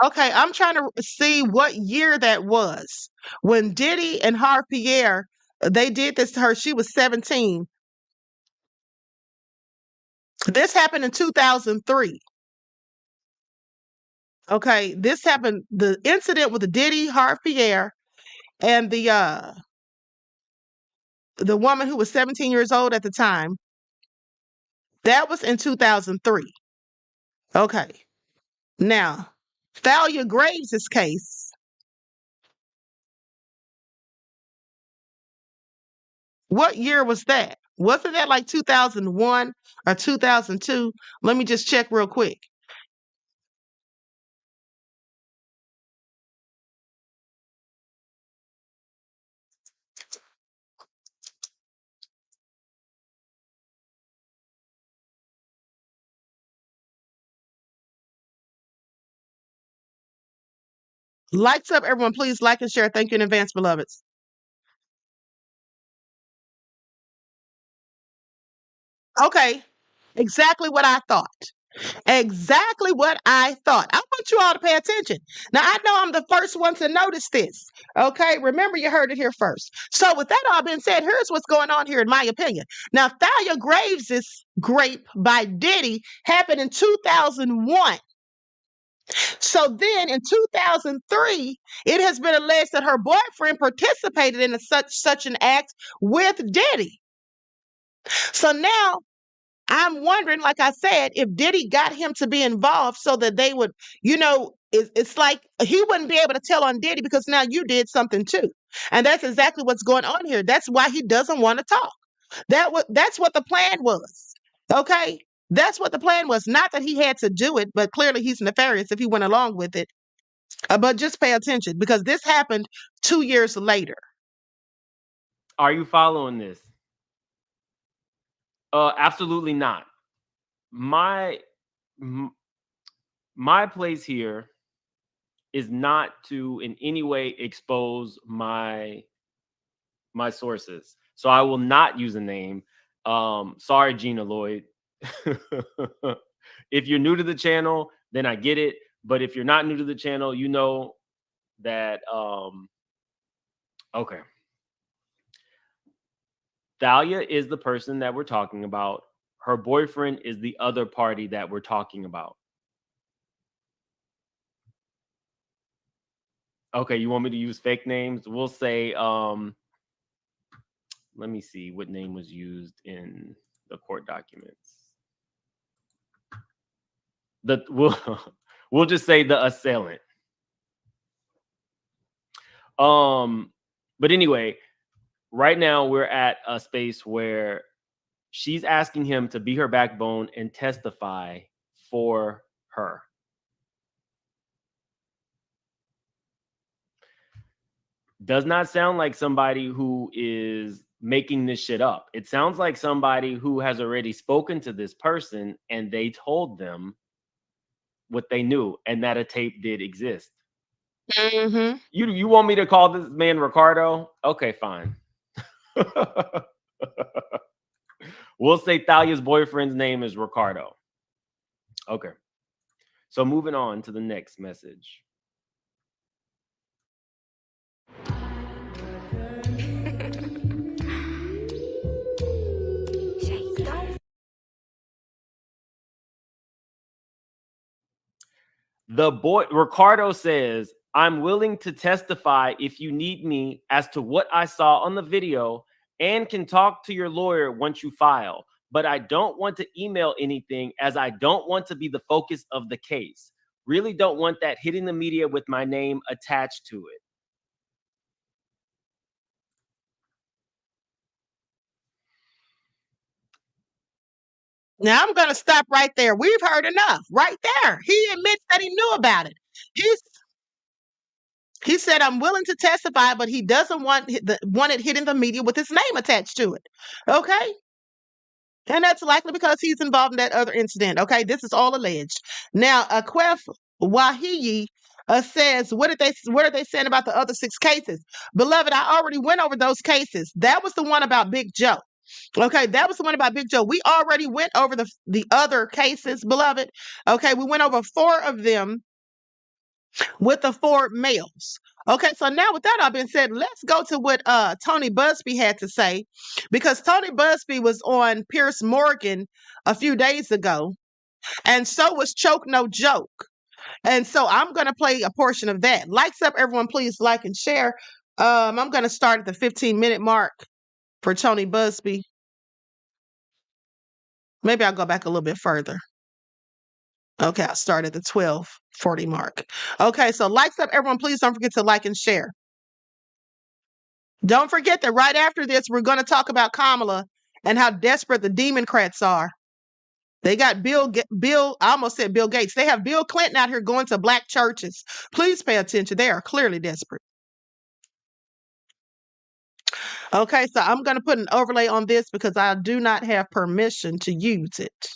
Speaker 6: Okay, I'm trying to see what year that was when Diddy and Harve Pierre, they did this to her. She was 17. This happened in 2003. Okay, this happened, the incident with the Diddy, Harve Pierre, and the woman who was 17 years old at the time. That was in 2003. Okay. Now, Thalia Graves' case, what year was that? Wasn't that like 2001 or 2002? Let me just check real quick. Lights up, everyone. Please like and share. Thank you in advance, beloveds. Okay, exactly what I thought. Exactly what I thought. I want you all to pay attention. Now, I know I'm the first one to notice this. Okay, remember, you heard it here first. So, with that all being said, here's what's going on here, in my opinion. Now, Thalia Graves' grape by Diddy happened in 2001. So then in 2003, it has been alleged that her boyfriend participated in such an act with Diddy. So now I'm wondering, like I said, if Diddy got him to be involved so that they would, it's like he wouldn't be able to tell on Diddy because now you did something too. And that's exactly what's going on here. That's why he doesn't want to talk. That's what the plan was. Okay? That's what the plan was. Not that he had to do it, but clearly he's nefarious if he went along with it. But just pay attention, because this happened 2 years later.
Speaker 9: Are you following this? Absolutely not. My place here is not to in any way expose my sources. So I will not use a name. Sorry, Gina Lloyd. If you're new to the channel, then I get it. But if you're not new to the channel, you know that okay. Thalia is the person that we're talking about. Her boyfriend is the other party that we're talking about. Okay, you want me to use fake names? We'll say, let me see what name was used in the court documents. We'll just say the assailant. But anyway, right now we're at a space where she's asking him to be her backbone and testify for her. Does not sound like somebody who is making this shit up. It sounds like somebody who has already spoken to this person and they told them what they knew and that a tape did exist.
Speaker 6: Mm-hmm.
Speaker 9: You want me to call this man Ricardo? Okay, fine. We'll say Thalia's boyfriend's name is Ricardo. Okay. So moving on to the next message. The boy Ricardo says, I'm willing to testify if you need me as to what I saw on the video and can talk to your lawyer once you file. But I don't want to email anything as I don't want to be the focus of the case. Really don't want that hitting the media with my name attached to it.
Speaker 6: Now I'm going to stop right there. We've heard enough right there. He admits that he knew about it. He said, I'm willing to testify, but he doesn't want it hitting the media with his name attached to it. Okay. And that's likely because he's involved in that other incident. Okay. This is all alleged. Now, Akwef Wahiyi says, what are they saying about the other 6 cases? Beloved, I already went over those cases. That was the one about Big Joe. Okay, that was the one about Big Joe. We already went over the other cases, beloved. Okay, we went over 4 of them with the 4 males. Okay, so now with that all being said, let's go to what Tony Busby had to say, because Tony Busby was on Pierce Morgan a few days ago, and so was Choke No Joke. And so I'm going to play a portion of that. Likes up, everyone, please like and share. I'm going to start at the 15-minute mark for Tony Busby. Maybe I'll go back a little bit further. Okay, I'll start at the 12:40 mark. Okay, so likes up, everyone. Please don't forget to like and share. Don't forget that right after this, we're going to talk about Kamala and how desperate the Democrats are. They got I almost said Bill Gates. They have Bill Clinton out here going to black churches. Please pay attention. They are clearly desperate. Okay, so I'm going to put an overlay on this because I do not have permission to use it.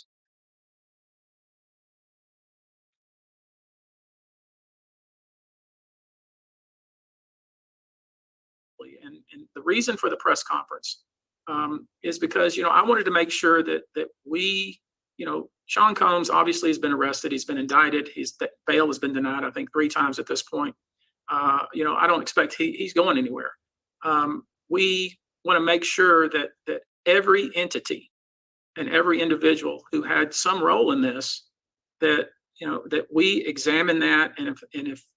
Speaker 8: And the reason for the press conference is because, I wanted to make sure that we, Sean Combs obviously has been arrested. He's been indicted. His bail has been denied, I think, 3 times at this point. I don't expect he's going anywhere. We want to make sure that every entity and every individual who had some role in this, that we examine that, and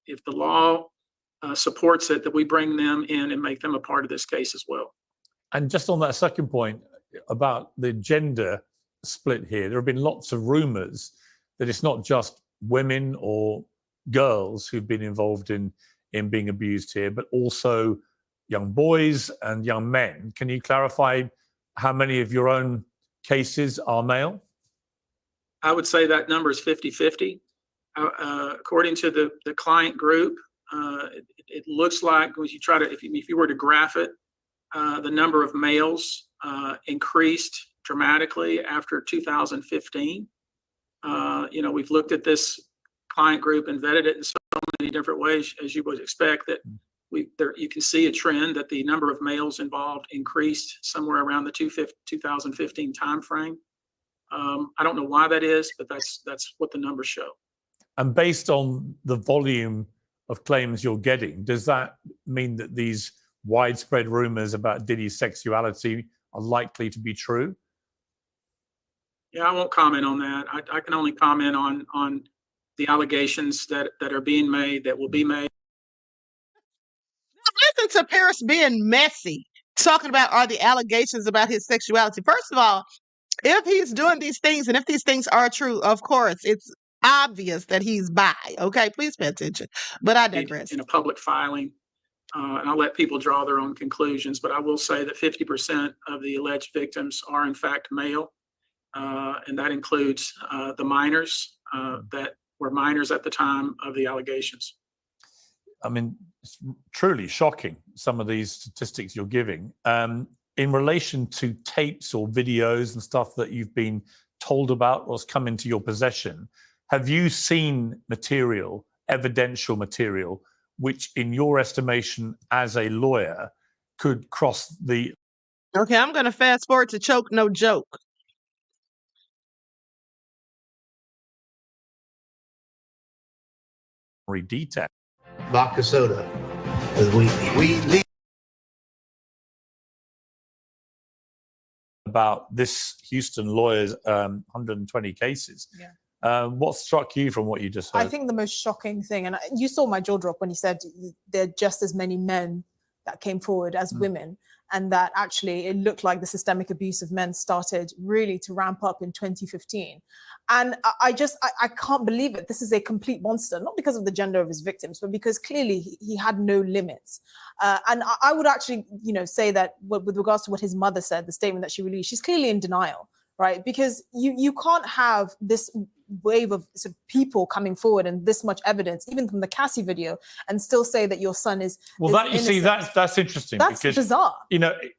Speaker 8: if the law supports it, that we bring them in and make them a part of this case as well.
Speaker 10: And just on that second point about the gender split here, there have been lots of rumors that it's not just women or girls who've been involved in being abused here, but also young boys and young men. Can you clarify how many of your own cases are male?
Speaker 8: I would say that number is 50-50. According to the client group, it looks like when you try to, if you were to graph it, the number of males increased dramatically after 2015. We've looked at this client group and vetted it in so many different ways, as you would expect, that you can see a trend that the number of males involved increased somewhere around the 2015 timeframe. I don't know why that is, but that's what the numbers show.
Speaker 10: And based on the volume of claims you're getting, does that mean that these widespread rumors about Diddy's sexuality are likely to be true?
Speaker 8: Yeah, I won't comment on that. I can only comment on the allegations that are being made, that will be made.
Speaker 6: listen to Paris being messy, talking about are the allegations about his sexuality. First of all, if he's doing these things and if these things are true, of course, it's obvious that he's bi. Okay, please pay attention. But I digress.
Speaker 11: In a public filing, and I'll let people draw their own conclusions, but I will say that 50% of the alleged victims are in fact male, and that includes the minors that were minors at the time of the allegations.
Speaker 10: I mean, it's truly shocking, some of these statistics you're giving. In relation to tapes or videos and stuff that you've been told about or has come into your possession, have you seen material, evidential material, which in your estimation as a lawyer could cross the...
Speaker 6: Okay, I'm going to fast forward to Choke No Joke.
Speaker 10: detail.
Speaker 12: Vodka soda with wheat.
Speaker 10: About this Houston lawyer's 120 cases.
Speaker 13: Yeah.
Speaker 10: What struck you from what you just heard?
Speaker 13: I think the most shocking thing, and you saw my jaw drop when he said there are just as many men that came forward as women, and that actually it looked like the systemic abuse of men started really to ramp up in 2015. And I can't believe it. This is a complete monster, not because of the gender of his victims, but because clearly he had no limits. And I would actually, say that with regards to what his mother said, the statement that she released, she's clearly in denial, right? Because you can't have this wave of sort of people coming forward and this much evidence, even from the Cassie video, and still say that your son is
Speaker 10: well. That you see, that's interesting.
Speaker 13: That's
Speaker 10: because,
Speaker 13: bizarre.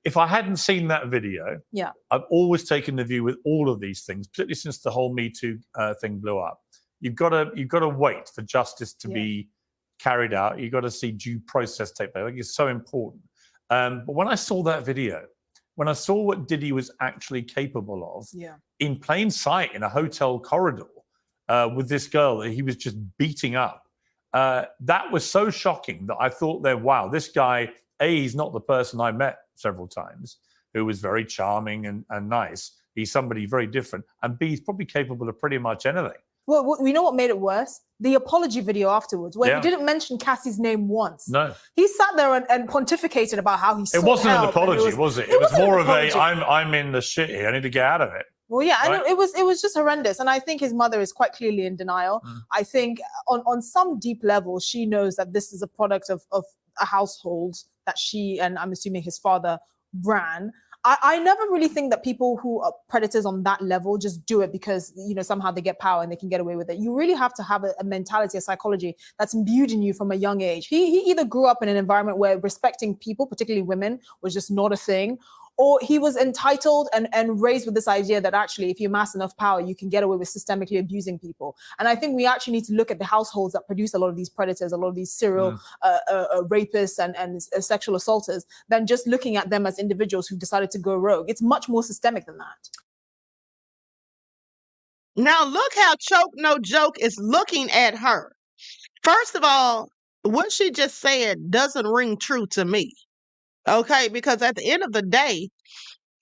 Speaker 10: If I hadn't seen that video,
Speaker 13: yeah,
Speaker 10: I've always taken the view with all of these things, particularly since the whole Me Too thing blew up. You've got to wait for justice to be carried out. You've got to see due process take place. I think it's so important. But when I saw that video, when I saw what Diddy was actually capable of, in plain sight in a hotel corridor with this girl that he was just beating up, that was so shocking that I thought wow, this guy, A, he's not the person I met several times, who was very charming and nice. He's somebody very different. And B, he's probably capable of pretty much anything.
Speaker 13: Well, we know what made it worse? The apology video afterwards, where he didn't mention Cassie's name once.
Speaker 10: No.
Speaker 13: He sat there and pontificated about how he sought
Speaker 10: It wasn't
Speaker 13: help,
Speaker 10: an apology, was it? It was more of a, I'm in the shit here, I need to get out of it.
Speaker 13: Well, yeah,
Speaker 10: right?
Speaker 13: and it was just horrendous. And I think his mother is quite clearly in denial. I think on some deep level, she knows that this is a product of a household that she, and I'm assuming his father, ran. I never really think that people who are predators on that level just do it because, somehow they get power and they can get away with it. You really have to have a mentality, a psychology that's imbued in you from a young age. He either grew up in an environment where respecting people, particularly women, was just not a thing, or he was entitled and raised with this idea that actually, if you amass enough power, you can get away with systemically abusing people. And I think we actually need to look at the households that produce a lot of these predators, a lot of these serial rapists and sexual assaulters, than just looking at them as individuals who've decided to go rogue. It's much more systemic than that.
Speaker 6: Now look how Choke No Joke is looking at her. First of all, what she just said doesn't ring true to me. Okay, because at the end of the day,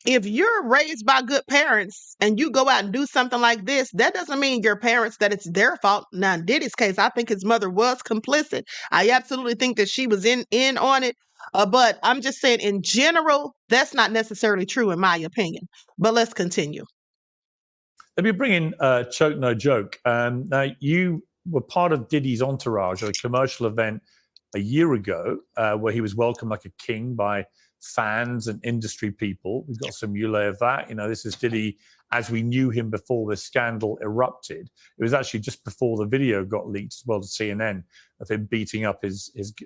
Speaker 6: if you're raised by good parents and you go out and do something like this, that doesn't mean your parents that it's their fault. Now, in Diddy's case, I think his mother was complicit. I absolutely think that she was in on it. But I'm just saying, in general, that's not necessarily true in my opinion. But let's continue.
Speaker 10: Let me bring in Choke No Joke. Now, you were part of Diddy's entourage at a commercial event a year ago, where he was welcomed like a king by fans and industry people. We've got some ulay of that. This is Diddy as we knew him before this scandal erupted. It was actually just before the video got leaked as well to CNN of him beating up his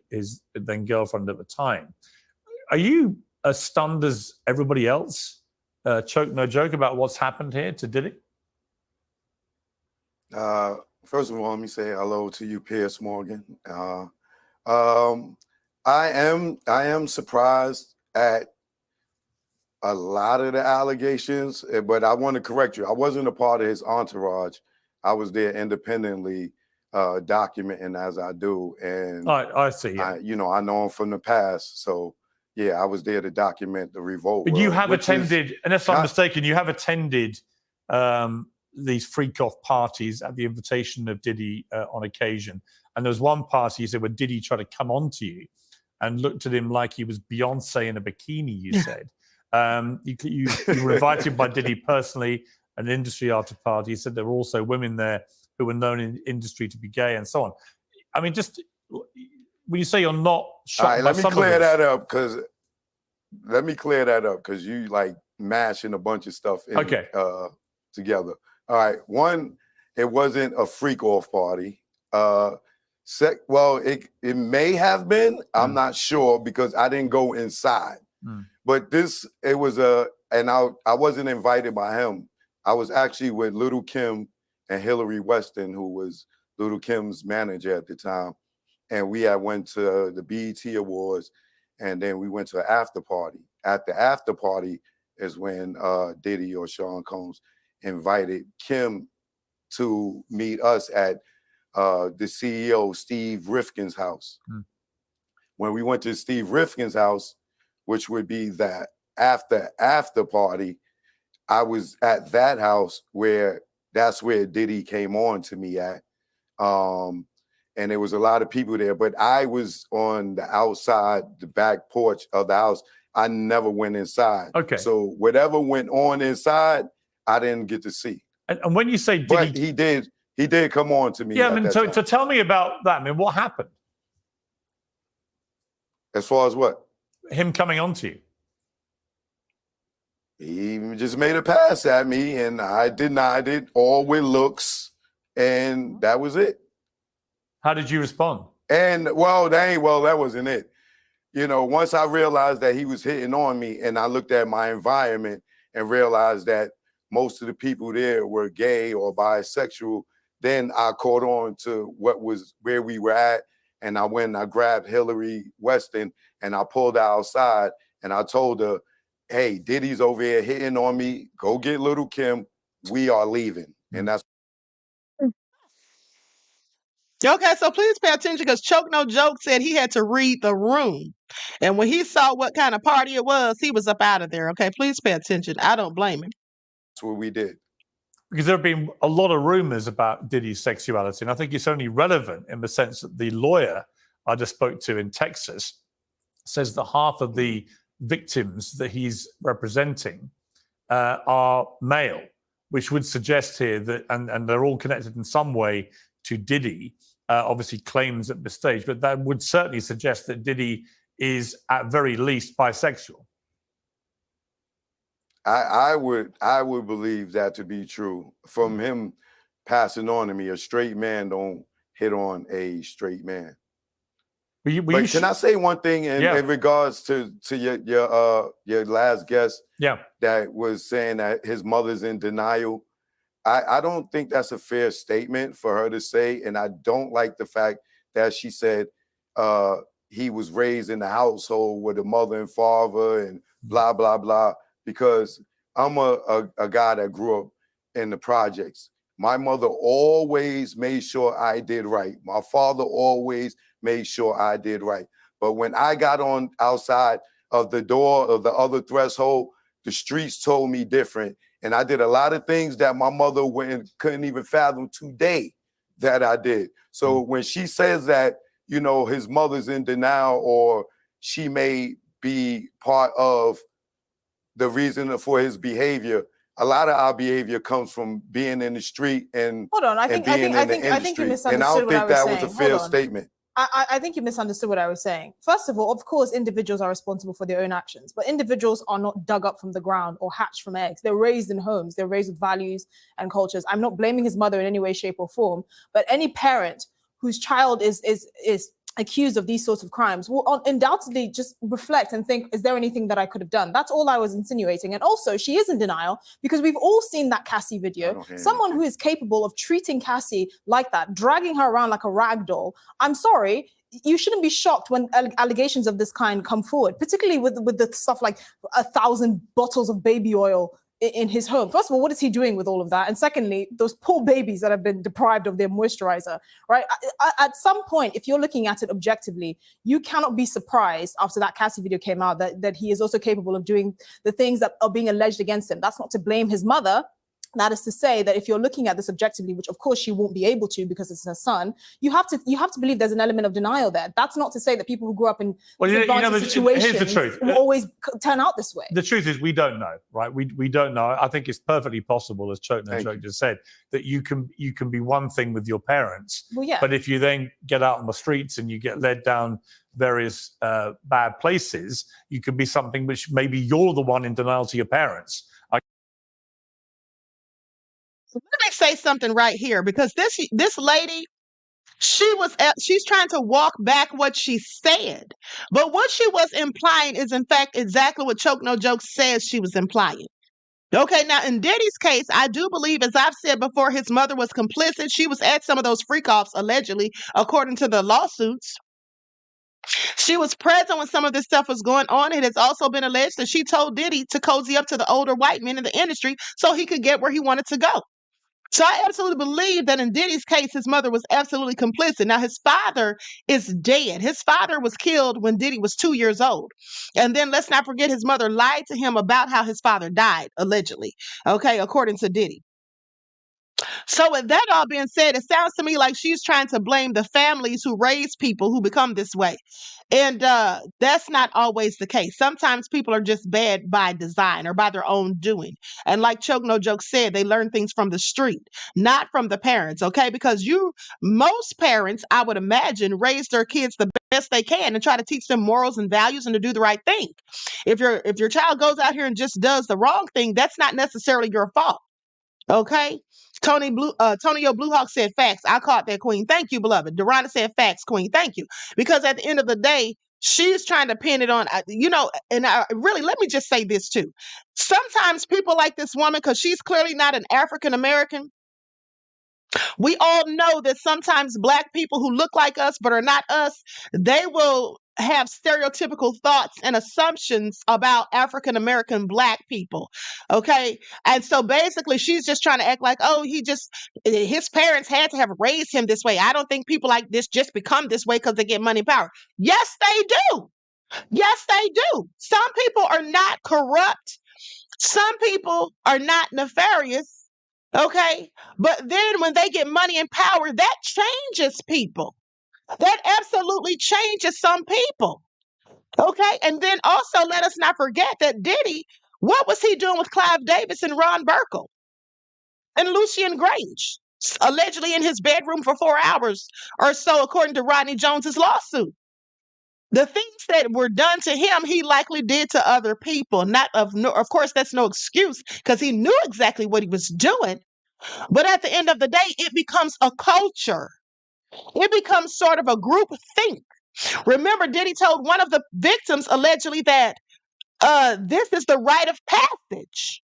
Speaker 10: then girlfriend at the time. Are you as stunned as everybody else, Choke No Joke, about what's happened here to Diddy?
Speaker 14: First of all, let me say hello to you, Piers Morgan. I am surprised at a lot of the allegations, but I want to correct you. I wasn't a part of his entourage. I was there independently, documenting as I do. And
Speaker 10: I see. Yeah.
Speaker 14: I know him from the past. So yeah, I was there to document the revolt.
Speaker 10: But you have attended, unless I'm mistaken, you have attended these freak-off parties at the invitation of Diddy on occasion. And there was one party, you said, where Diddy tried to come on to you and looked at him like he was Beyonce in a bikini, you said. You were invited by Diddy personally, an industry after party. You said there were also women there who were known in industry to be gay and so on. I mean, just when you say you're not shocked
Speaker 14: All right,
Speaker 10: by
Speaker 14: let me
Speaker 10: some
Speaker 14: clear
Speaker 10: of this,
Speaker 14: that up because you like mashing a bunch of stuff in, together. All right, one, it wasn't a freak off party. Well, it may have been. I'm not sure because I didn't go inside. But it was and I wasn't invited by him. I was actually with Little Kim and Hillary Weston, who was Little Kim's manager at the time. And we had went to the BET Awards, and then we went to an after party. At the after party is when Diddy or Sean Combs invited Kim to meet us at the CEO, Steve Rifkin's house. When we went to Steve Rifkin's house, which would be that after party, I was at that house that's where Diddy came on to me at. And there was a lot of people there, but I was on the outside, the back porch of the house. I never went inside.
Speaker 10: Okay.
Speaker 14: So whatever went on inside, I didn't get to see.
Speaker 10: And when you say Diddy,
Speaker 14: but he did come on to me.
Speaker 10: Yeah, I mean, so tell me about that. I mean, what happened?
Speaker 14: As far as what?
Speaker 10: Him coming on to you.
Speaker 14: He just made a pass at me, and I denied it, all with looks, and that was it.
Speaker 10: How did you respond?
Speaker 14: And that wasn't it. You know, once I realized that he was hitting on me, and I looked at my environment and realized that most of the people there were gay or bisexual, then I caught on to where we were at, and I went and I grabbed Hillary Weston and I pulled her outside and I told her, hey, Diddy's over here hitting on me. Go get Little Kim. We are leaving. And that's
Speaker 6: Okay, so please pay attention because Choke No Joke said he had to read the room. And when he saw what kind of party it was, he was up out of there. Okay, please pay attention. I don't blame him.
Speaker 14: That's what we did.
Speaker 10: Because there have been a lot of rumors about Diddy's sexuality. And I think it's only relevant in the sense that the lawyer I just spoke to in Texas says that half of the victims that he's representing are male, which would suggest here that, and they're all connected in some way to Diddy, obviously claims at this stage, but that would certainly suggest that Diddy is at very least bisexual.
Speaker 14: I would believe that to be true. From him passing on to me, a straight man don't hit on a straight man. But can I say one thing in regards to your last guest?
Speaker 10: Yeah,
Speaker 14: that was saying that his mother's in denial. I don't think that's a fair statement for her to say, and I don't like the fact that she said he was raised in a household with a mother and father and blah blah blah. Because I'm a guy that grew up in the projects. My mother always made sure I did right. My father always made sure I did right. But when I got on outside of the door of the other threshold, the streets told me different. And I did a lot of things that my mother couldn't even fathom today that I did. So when she says that, you know, his mother's in denial or she may be part of the reason for his behavior, a lot of our behavior comes from being in the street and
Speaker 13: hold on. I think you misunderstood.
Speaker 14: And I don't think that was a fair
Speaker 13: Hold on.
Speaker 14: statement.
Speaker 13: I think you misunderstood what I was saying. First of all, of course, individuals are responsible for their own actions, but individuals are not dug up from the ground or hatched from eggs. They're raised in homes. They're raised with values and cultures. I'm not blaming his mother in any way, shape, or form, but any parent whose child is accused of these sorts of crimes will undoubtedly just reflect and think, is there anything that I could have done? That's all I was insinuating. And also, she is in denial because we've all seen that Cassie video. Someone who is capable of treating Cassie like that, dragging her around like a rag doll. I'm sorry, you shouldn't be shocked when allegations of this kind come forward, particularly with the stuff like 1,000 bottles of baby oil in his home. First of all, what is he doing with all of that? And secondly, those poor babies that have been deprived of their moisturizer, right? At some point, if you're looking at it objectively, you cannot be surprised after that Cassie video came out that he is also capable of doing the things that are being alleged against him. That's not to blame his mother. That is to say that if you're looking at this objectively, which of course she won't be able to because it's her son, you have to believe there's an element of denial there. That's not to say that people who grew up in disadvantaged situations
Speaker 10: here's the truth.
Speaker 13: will always turn out this way.
Speaker 10: The truth is we don't know, right? We don't know. I think it's perfectly possible, as Choke just said, that you can be one thing with your parents,
Speaker 13: Well, yeah.
Speaker 10: but if you then get out on the streets and you get led down various bad places, you can be something which maybe you're the one in denial to your parents.
Speaker 6: Let me say something right here, because this lady, she's trying to walk back what she said, but what she was implying is in fact exactly what Choke No Joke says she was implying. Okay, now in Diddy's case, I do believe, as I've said before, his mother was complicit. She was at some of those freak-offs, allegedly, according to the lawsuits. She was present when some of this stuff was going on. It has also been alleged that she told Diddy to cozy up to the older white men in the industry so he could get where he wanted to go. So I absolutely believe that in Diddy's case, his mother was absolutely complicit. Now, his father is dead. His father was killed when Diddy was 2 years old. And then let's not forget his mother lied to him about how his father died, allegedly, okay, according to Diddy. So with that all being said, it sounds to me like she's trying to blame the families who raise people who become this way. And that's not always the case. Sometimes people are just bad by design or by their own doing. And like Choke No Joke said, they learn things from the street, not from the parents, okay? Because most parents, I would imagine, raise their kids the best they can and try to teach them morals and values and to do the right thing. If your child goes out here and just does the wrong thing, that's not necessarily your fault. Okay? Tonio Bluehawk said facts. I caught that, Queen. Thank you, beloved. Durana said facts, Queen. Thank you. Because at the end of the day, she's trying to pin it on, and really, let me just say this too. Sometimes people like this woman, because she's clearly not an African American, we all know that sometimes Black people who look like us but are not us, they will have stereotypical thoughts and assumptions about African American Black people. Okay. And so basically she's just trying to act like, oh, his parents had to have raised him this way. I don't think people like this just become this way because they get money and power. Yes, they do. Yes, they do. Some people are not corrupt. Some people are not nefarious. Okay. But then when they get money and power, that changes people. That absolutely changes some people. Okay. And then also let us not forget that Diddy, what was he doing with Clive Davis and Ron Burkle and Lucian Grange? Allegedly in his bedroom for 4 hours or so, according to Rodney Jones's lawsuit. The things that were done to him, he likely did to other people. Of course, that's no excuse because he knew exactly what he was doing. But at the end of the day, it becomes a culture. It becomes sort of a group think. Remember, Diddy told one of the victims allegedly that this is the rite of passage.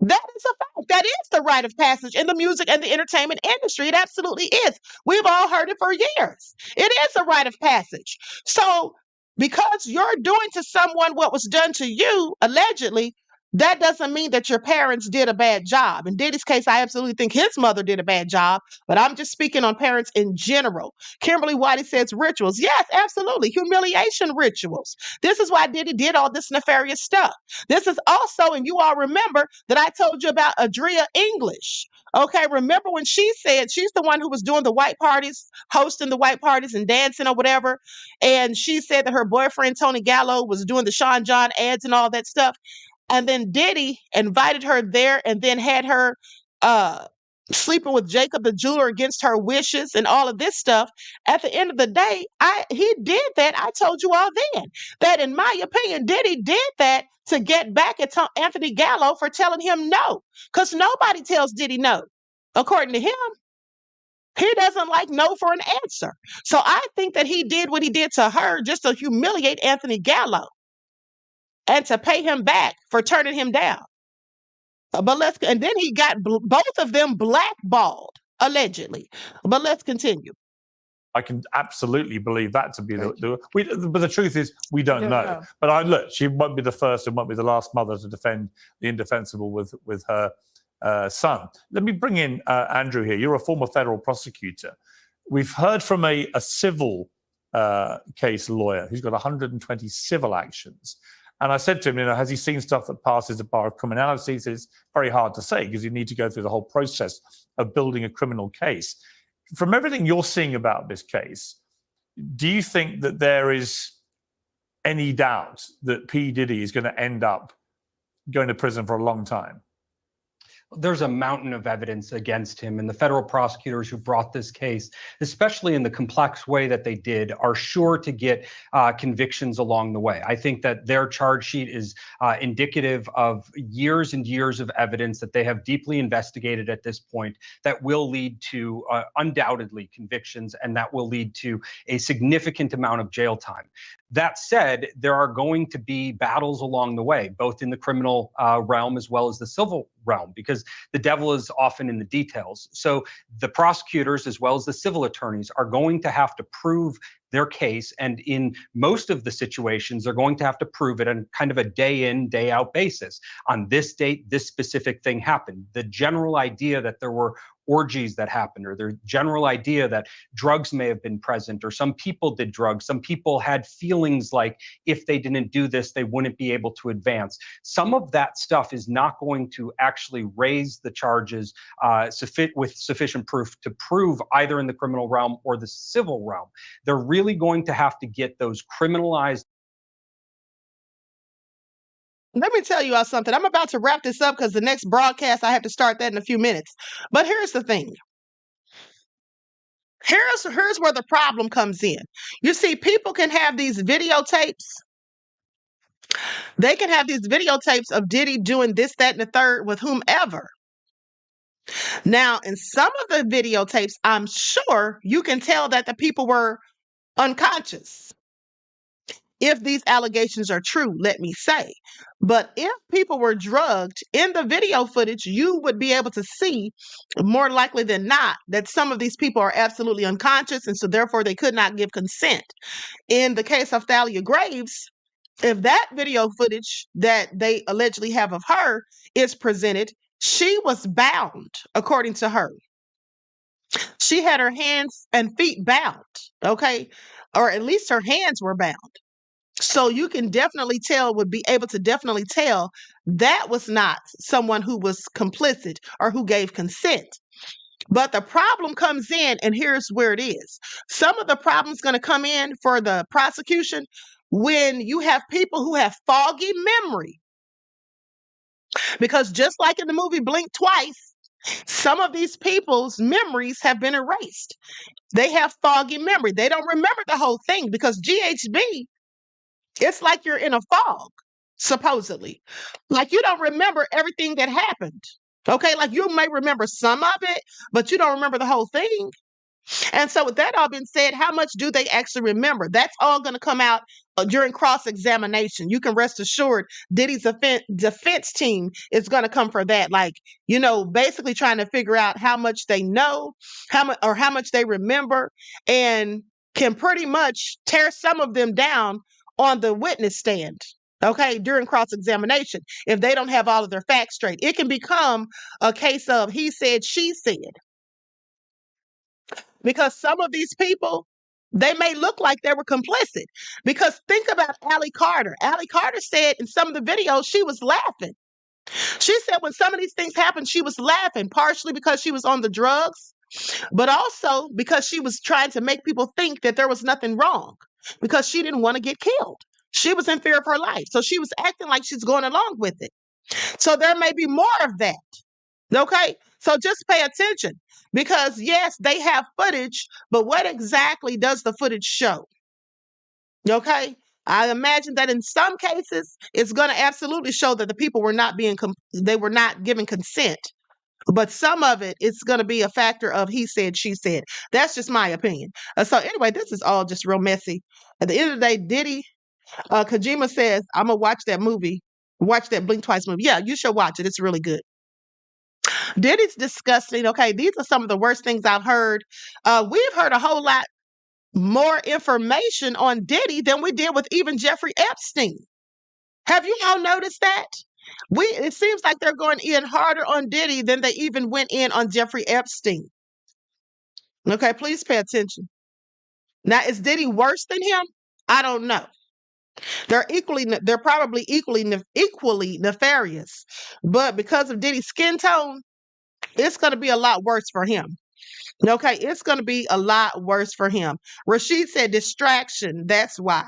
Speaker 6: That is a fact. That is the rite of passage in the music and the entertainment industry. It absolutely is. We've all heard it for years. It is a rite of passage. So because you're doing to someone what was done to you, allegedly, that doesn't mean that your parents did a bad job. In Diddy's case, I absolutely think his mother did a bad job, but I'm just speaking on parents in general. Kimberly Whitey says rituals. Yes, absolutely. Humiliation rituals. This is why Diddy did all this nefarious stuff. This is also, and you all remember that I told you about Adria English. Okay, remember when she said she's the one who was doing the white parties, hosting the white parties and dancing or whatever. And she said that her boyfriend, Tony Gallo, was doing the Sean John ads and all that stuff. And then Diddy invited her there and then had her sleeping with Jacob the jeweler against her wishes and all of this stuff. At the end of the day, he did that. I told you all then that, in my opinion, Diddy did that to get back at Anthony Gallo for telling him no. Because nobody tells Diddy no. According to him, he doesn't like no for an answer. So I think that he did what he did to her just to humiliate Anthony Gallo and to pay him back for turning him down. And then he got both of them blackballed, allegedly. But let's continue.
Speaker 10: I can absolutely believe that to be but the truth is we don't know. But look, she won't be the first and won't be the last mother to defend the indefensible with her son. Let me bring in Andrew here. You're a former federal prosecutor. We've heard from a civil case lawyer who's got 120 civil actions. And I said to him, has he seen stuff that passes the bar of criminality? He says, it's very hard to say because you need to go through the whole process of building a criminal case. From everything you're seeing about this case, do you think that there is any doubt that P. Diddy is going to end up going to prison for a long time?
Speaker 15: There's a mountain of evidence against him, and the federal prosecutors who brought this case, especially in the complex way that they did, are sure to get convictions along the way. I think that their charge sheet is indicative of years and years of evidence that they have deeply investigated at this point that will lead to undoubtedly convictions, and that will lead to a significant amount of jail time. That said, there are going to be battles along the way, both in the criminal realm as well as the civil realm, because the devil is often in the details. So the prosecutors, as well as the civil attorneys, are going to have to prove their case. And in most of the situations, they're going to have to prove it on kind of a day in, day out basis. On this date, this specific thing happened. The general idea that there were orgies that happened, or the general idea that drugs may have been present, or some people did drugs. Some people had feelings like if they didn't do this, they wouldn't be able to advance. Some of that stuff is not going to actually raise the charges with sufficient proof to prove either in the criminal realm or the civil realm. They're really going to have to get those criminalized.
Speaker 6: Let me tell you all something. I'm about to wrap this up because the next broadcast, I have to start that in a few minutes. But here's the thing. Here's where the problem comes in. You see, people can have these videotapes. They can have these videotapes of Diddy doing this, that, and the third with whomever. Now, in some of the videotapes, I'm sure you can tell that the people were unconscious. If these allegations are true, let me say. But if people were drugged in the video footage, you would be able to see more likely than not that some of these people are absolutely unconscious, and so therefore they could not give consent. In the case of Thalia Graves, if that video footage that they allegedly have of her is presented, she was bound, according to her. She had her hands and feet bound, okay? Or at least her hands were bound. So you can definitely tell, would be able to definitely tell that was not someone who was complicit or who gave consent. But the problem comes in, and here's where it is. Some of the problem's going to come in for the prosecution when you have people who have foggy memory. Because just like in the movie Blink Twice, some of these people's memories have been erased. They have foggy memory. They don't remember the whole thing because GHB, it's like you're in a fog, supposedly. Like you don't remember everything that happened. Okay, like you may remember some of it, but you don't remember the whole thing. And so with that all being said, how much do they actually remember? That's all going to come out during cross-examination. You can rest assured Diddy's defense team is going to come for that. Like, basically trying to figure out how much they know, how much they remember, and can pretty much tear some of them down on the witness stand. Okay, during cross-examination, if they don't have all of their facts straight, it can become a case of he said, she said. Because some of these people, they may look like they were complicit. Because think about Allie Carter. Allie Carter said in some of the videos she was laughing. She said when some of these things happened, she was laughing, partially because she was on the drugs, but also because she was trying to make people think that there was nothing wrong because she didn't want to get killed. She was in fear of her life. So she was acting like she's going along with it. So there may be more of that. Okay, so just pay attention because yes, they have footage, but what exactly does the footage show? Okay, I imagine that in some cases, it's going to absolutely show that the people were not they were not giving consent. But some of it, it's going to be a factor of he said, she said. That's just my opinion. So anyway, this is all just real messy. At the end of the day, Diddy, Kojima says, I'm going to watch that movie, watch that Blink Twice movie. Yeah, you should watch it. It's really good. Diddy's disgusting. Okay, these are some of the worst things I've heard. We've heard a whole lot more information on Diddy than we did with even Jeffrey Epstein. Have you all noticed that? It seems like they're going in harder on Diddy than they even went in on Jeffrey Epstein. Okay, please pay attention. Now, is Diddy worse than him? I don't know. They're probably equally nefarious. But because of Diddy's skin tone, it's going to be a lot worse for him. Okay, it's going to be a lot worse for him. Rashid said distraction. That's why.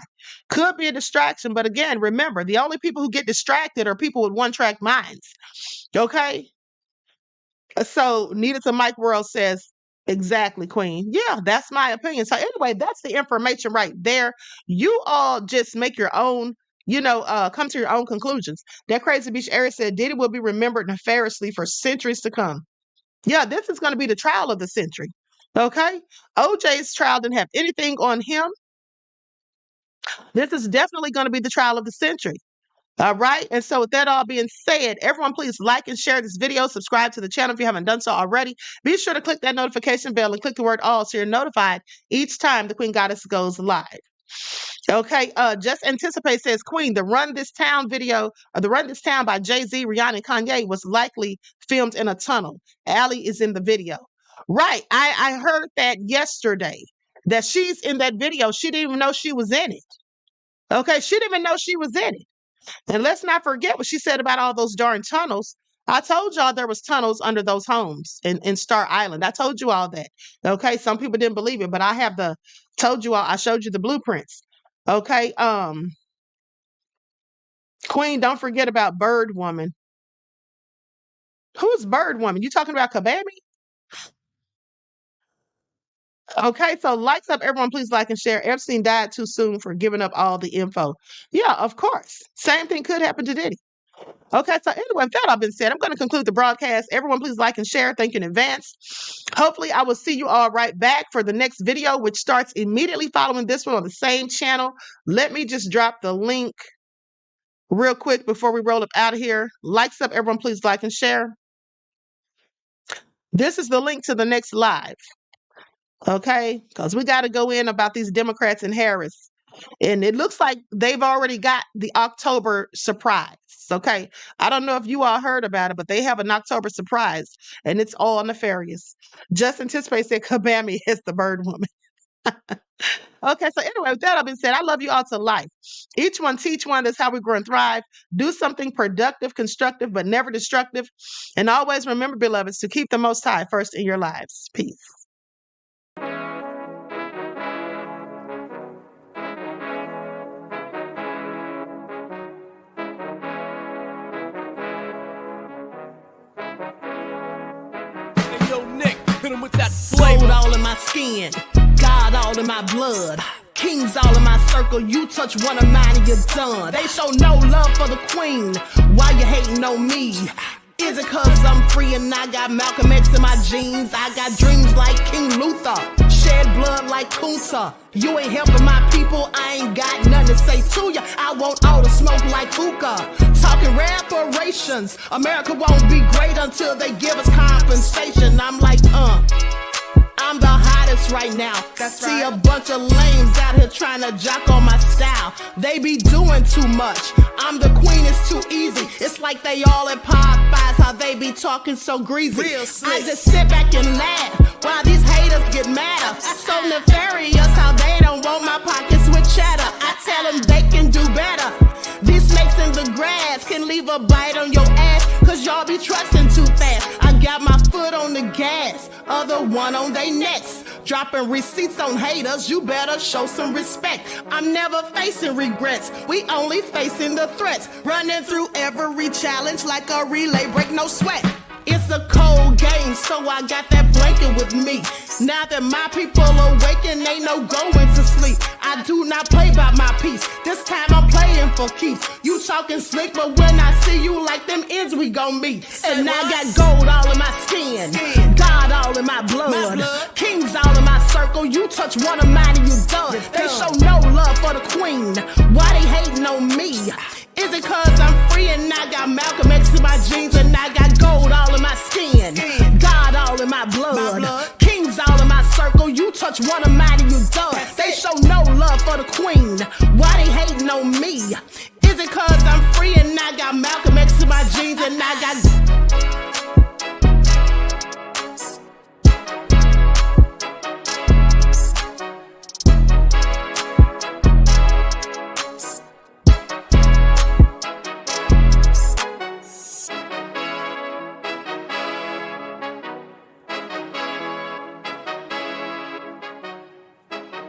Speaker 6: Could be a distraction. But again, remember, the only people who get distracted are people with one-track minds. Okay? So Nita to Mike World says, exactly, Queen. Yeah, that's my opinion. So anyway, that's the information right there. You all just make your own, come to your own conclusions. That Crazy Beach area said Diddy will be remembered nefariously for centuries to come. Yeah, this is going to be the trial of the century. Okay? OJ's trial didn't have anything on him. This is definitely going to be the trial of the century. All right. And so with that all being said, everyone please like and share this video. Subscribe to the channel if you haven't done so already. Be sure to click that notification bell and click the word all so you're notified each time the Queen Goddess goes live. Okay. Just Anticipate says, Queen, the Run This Town video, or the Run This Town by Jay-Z, Rihanna, and Kanye was likely filmed in a tunnel. Allie is in the video. Right. I heard that yesterday, that she's in that video. She didn't even know she was in it. Okay. She didn't even know she was in it. And let's not forget what she said about all those darn tunnels. I told y'all there was tunnels under those homes in Star Island. I told you all that. Okay. Some people didn't believe it, but I have told you all, I showed you the blueprints. Okay. Queen, don't forget about Bird Woman. Who's Bird Woman? You talking about Kabami? Okay, so lights up, everyone. Please like and share. Epstein died too soon for giving up all the info. Yeah, of course. Same thing could happen to Diddy. Okay, so anyway, with that all been said, I'm going to conclude the broadcast. Everyone, please like and share. Thank you in advance. Hopefully, I will see you all right back for the next video, which starts immediately following this one on the same channel. Let me just drop the link real quick before we roll up out of here. Lights up, everyone. Please like and share. This is the link to the next live. Okay, because we got to go in about these Democrats and Harris. And it looks like they've already got the October surprise. Okay, I don't know if you all heard about it, but they have an October surprise, and it's all nefarious. Just Anticipate said Kabami is the Bird Woman. Okay, so anyway, with that all been said, I love you all to life. Each one teach one. That's how we grow and thrive. Do something productive, constructive, but never destructive. And always remember, beloveds, to keep the Most High first in your lives. Peace.
Speaker 2: With that gold all in my skin, God all in my blood, kings all in my circle. You touch one of mine and you're done. They show no love for the queen. Why you hating on me? Is it cause I'm free and I got Malcolm X in my jeans? I got dreams like King Luther, shed blood like Kunta. You ain't helping my people, I ain't got nothing to say to ya. I want all the smoke like hookah. Talking reparations, America won't be great until they give us compensation. I'm like, I'm the hottest right now. That's See right. A bunch of lames out here trying to jock on my style. They be doing too much. I'm the queen, it's too easy. It's like they all at Popeyes, how they be talking so greasy. I just sit back and laugh while these haters get madder. So nefarious how they don't want my pockets with cheddar. I tell them they can do better. These snakes in the grass can leave a bite on your ass, cause y'all be trusting too fast. I got my foot on the gas, other one on they necks. Dropping receipts on haters, you better show some respect. I'm never facing regrets, we only facing the threats. Running through every challenge like a relay, break no sweat. It's a cold game, so I got that blanket with me. Now that my people awaken, ain't no going to sleep. I do not play by my piece, this time I'm playing for keeps. You talking slick, but when I see you like them ends, we gon' meet. And I got gold all in my skin, God all in my blood, kings all in my circle. You touch one of mine and you done. They show no love for the queen. Why they hating on me? Is it cause I'm free and I got Malcolm X in my jeans and I got gold all in my skin, God all in my blood, kings all in my circle. You touch one of mine and you done. They show no love for the queen. Why they hating on me? Is it cause I'm free and I got Malcolm X in my jeans and I got